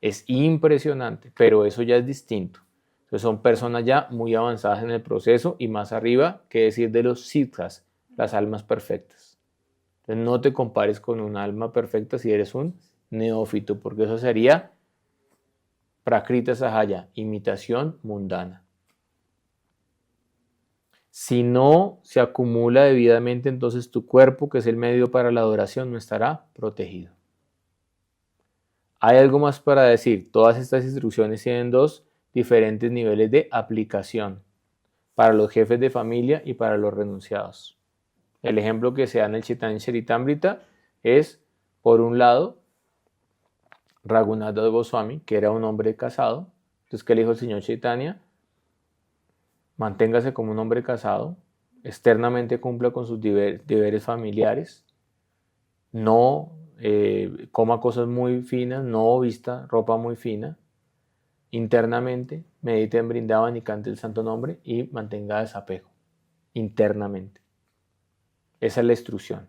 Es impresionante, pero eso ya es distinto. Entonces son personas ya muy avanzadas en el proceso y más arriba, que decir de los siddhas, las almas perfectas. Entonces no te compares con un alma perfecta si eres un neófito, porque eso sería Prakrita Sahaya, imitación mundana. Si no se acumula debidamente, entonces tu cuerpo, que es el medio para la adoración, no estará protegido. Hay algo más para decir. Todas estas instrucciones tienen dos diferentes niveles de aplicación para los jefes de familia y para los renunciados. El ejemplo que se da en el Chaitanya Charitamrita es, por un lado, Raghunatha Goswami, que era un hombre casado. Entonces, ¿qué le dijo el señor Chaitanya? Manténgase como un hombre casado, externamente cumpla con sus deberes familiares, no coma cosas muy finas, no vista ropa muy fina, internamente medite en Brindavan y cante el santo nombre y mantenga desapego internamente. Esa es la instrucción.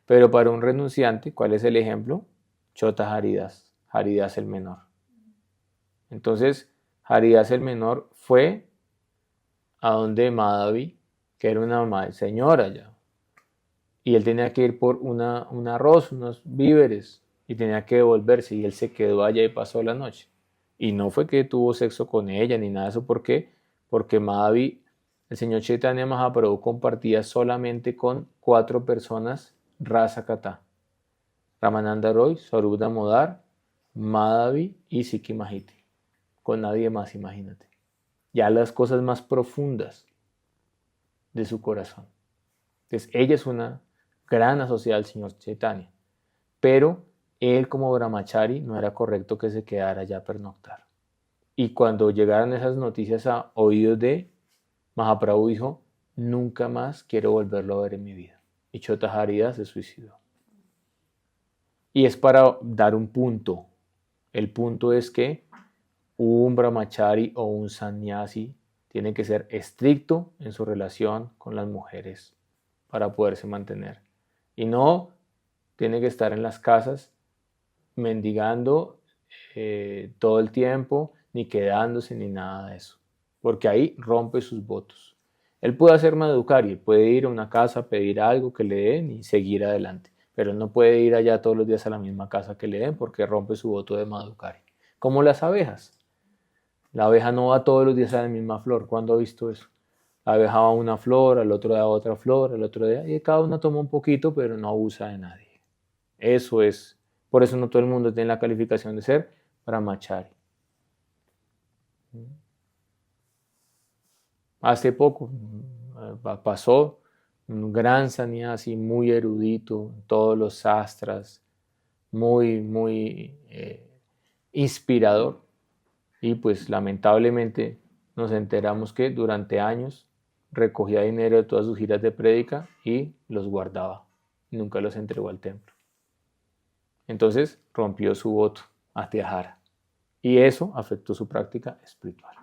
Pero para un renunciante, ¿cuál es el ejemplo? Chota Haridas, Haridas el menor. Entonces, Haridas el menor fue a donde Madhavi, que era una señora ya, y él tenía que ir por un arroz, unos víveres, y tenía que devolverse, y él se quedó allá y pasó la noche. Y no fue que tuvo sexo con ella ni nada de eso, ¿por qué? Porque Madhavi, el señor Chaitanya Mahaprabhu compartía solamente con 4 personas Rasa Kata: Ramananda Roy, Swarup Damodar, Madhavi y Sikhi Mahiti. Con nadie más, imagínate. Ya las cosas más profundas de su corazón. Entonces, ella es una gran asociada al señor Chaitanya, pero él como brahmachari no era correcto que se quedara allá a pernoctar. Y cuando llegaron esas noticias a oídos de Mahaprabhu, dijo: nunca más quiero volverlo a ver en mi vida. Y Chota Haridas se suicidó. Y es para dar un punto. El punto es que un brahmachari o un sannyasi tiene que ser estricto en su relación con las mujeres para poderse mantener. Y no tiene que estar en las casas mendigando todo el tiempo, ni quedándose, ni nada de eso. Porque ahí rompe sus votos. Él puede hacer madhukari, puede ir a una casa, pedir algo que le den y seguir adelante. Pero él no puede ir allá todos los días a la misma casa que le den porque rompe su voto de madhukari. Como las abejas. La abeja no va todos los días a la misma flor. ¿Cuándo ha visto eso? La abeja va a una flor, al otro día a otra flor, al otro día, y cada una toma un poquito, pero no abusa de nadie. Eso es. Por eso no todo el mundo tiene la calificación de ser brahmachari. Hace poco pasó un gran sannyasi muy erudito, todos los sastras, muy inspirador. Y pues lamentablemente nos enteramos que durante años recogía dinero de todas sus giras de prédica y los guardaba. Nunca los entregó al templo. Entonces rompió su voto a Tyahara. Y eso afectó su práctica espiritual.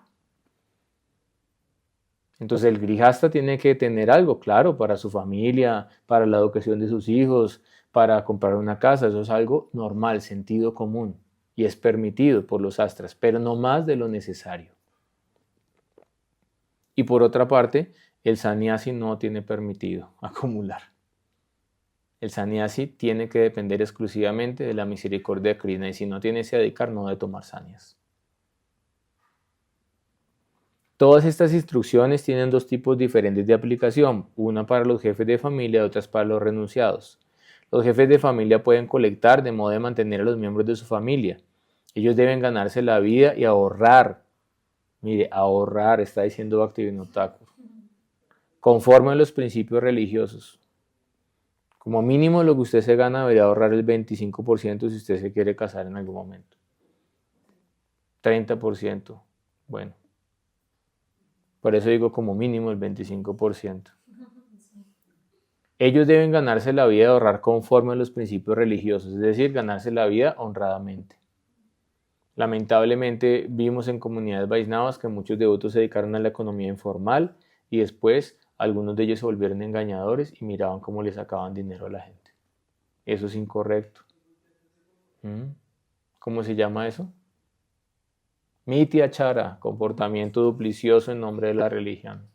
Entonces el grihasta tiene que tener algo, claro, para su familia, para la educación de sus hijos, para comprar una casa. Eso es algo normal, sentido común. Y es permitido por los astras, pero no más de lo necesario. Y por otra parte, el sannyasi no tiene permitido acumular. El sannyasi tiene que depender exclusivamente de la misericordia de Krishna, y si no tiene ese adhikar, no debe tomar sannyas. Todas estas instrucciones tienen dos tipos diferentes de aplicación, una para los jefes de familia y otras para los renunciados. Los jefes de familia pueden colectar de modo de mantener a los miembros de su familia. Ellos deben ganarse la vida y ahorrar. Mire, ahorrar, está diciendo Bhaktivinoda Thakur, conforme a los principios religiosos. Como mínimo lo que usted se gana debería ahorrar el 25% si usted se quiere casar en algún momento. 30%, bueno. Por eso digo como mínimo el 25%. Ellos deben ganarse la vida y ahorrar conforme a los principios religiosos, es decir, ganarse la vida honradamente. Lamentablemente vimos en comunidades Vaisnavas que muchos devotos se dedicaron a la economía informal y después algunos de ellos se volvieron engañadores y miraban cómo le sacaban dinero a la gente. Eso es incorrecto. ¿Cómo se llama eso? Mityachara, comportamiento duplicioso en nombre de la religión.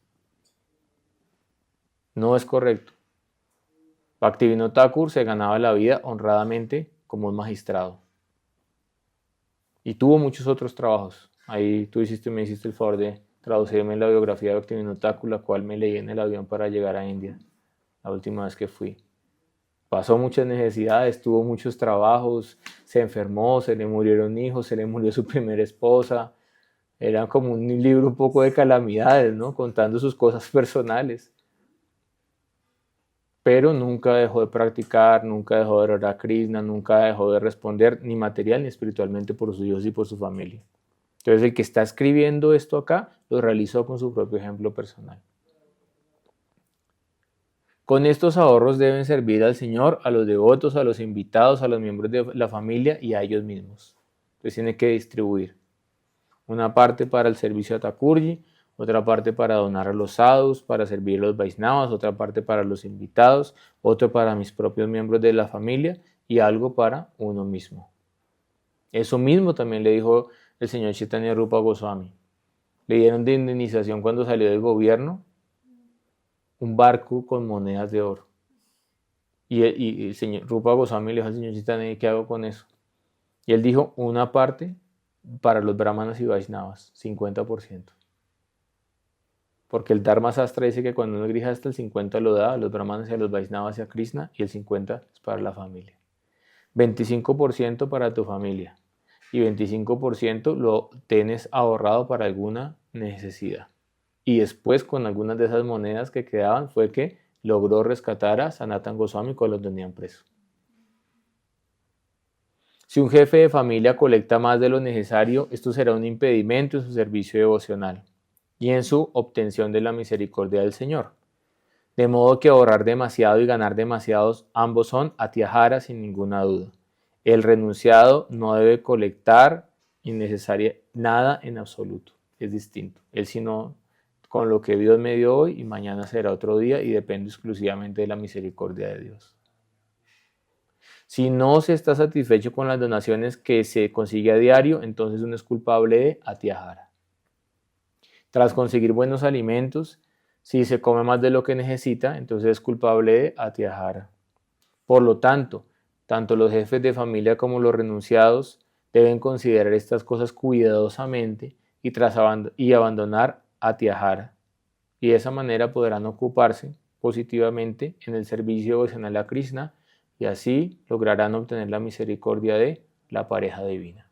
No es correcto. Bhaktivinoda Thakur se ganaba la vida honradamente como un magistrado. Y tuvo muchos otros trabajos. Ahí me hiciste el favor de traducirme la biografía de Bhaktivinoda Thakur, la cual me leí en el avión para llegar a India, la última vez que fui. Pasó muchas necesidades, tuvo muchos trabajos, se enfermó, se le murieron hijos, se le murió su primera esposa. Era como un libro un poco de calamidades, ¿no? Contando sus cosas personales. Pero nunca dejó de practicar, nunca dejó de orar a Krishna, nunca dejó de responder ni material ni espiritualmente por sus hijos y por su familia. Entonces el que está escribiendo esto acá lo realizó con su propio ejemplo personal. Con estos ahorros deben servir al Señor, a los devotos, a los invitados, a los miembros de la familia y a ellos mismos. Entonces tiene que distribuir. Una parte para el servicio a Thakurji, otra parte para donar a los sadhus, para servir a los Vaisnavas, otra parte para los invitados, otro para mis propios miembros de la familia y algo para uno mismo. Eso mismo también le dijo el señor Chaitanya Rupa Goswami. Le dieron de indemnización cuando salió del gobierno un barco con monedas de oro. Y el señor Rupa Goswami le dijo al señor Chaitanya, ¿qué hago con eso? Y él dijo, una parte para los brahmanas y vaishnavas, 50%. Porque el Dharma Sastra dice que cuando uno es grihasta, el 50% lo da a los brahmanas y a los vaishnavas y a Krishna, y el 50% es para la familia. 25% para tu familia y 25% lo tienes ahorrado para alguna necesidad. Y después, con algunas de esas monedas que quedaban, fue que logró rescatar a Sanatan Goswami cuando lo tenían preso. Si un jefe de familia colecta más de lo necesario, esto será un impedimento en su servicio devocional y en su obtención de la misericordia del Señor. De modo que ahorrar demasiado y ganar demasiados, ambos son atyahara sin ninguna duda. El renunciado no debe colectar innecesaria nada en absoluto, es distinto. Él sino con lo que Dios me dio hoy y mañana será otro día y depende exclusivamente de la misericordia de Dios. Si no se está satisfecho con las donaciones que se consigue a diario, entonces uno es culpable de atyahara. Tras conseguir buenos alimentos, si se come más de lo que necesita, entonces es culpable de atyahara. Por lo tanto los jefes de familia como los renunciados deben considerar estas cosas cuidadosamente y abandonar atyahara. Y de esa manera podrán ocuparse positivamente en el servicio devocional a Krishna y así lograrán obtener la misericordia de la pareja divina.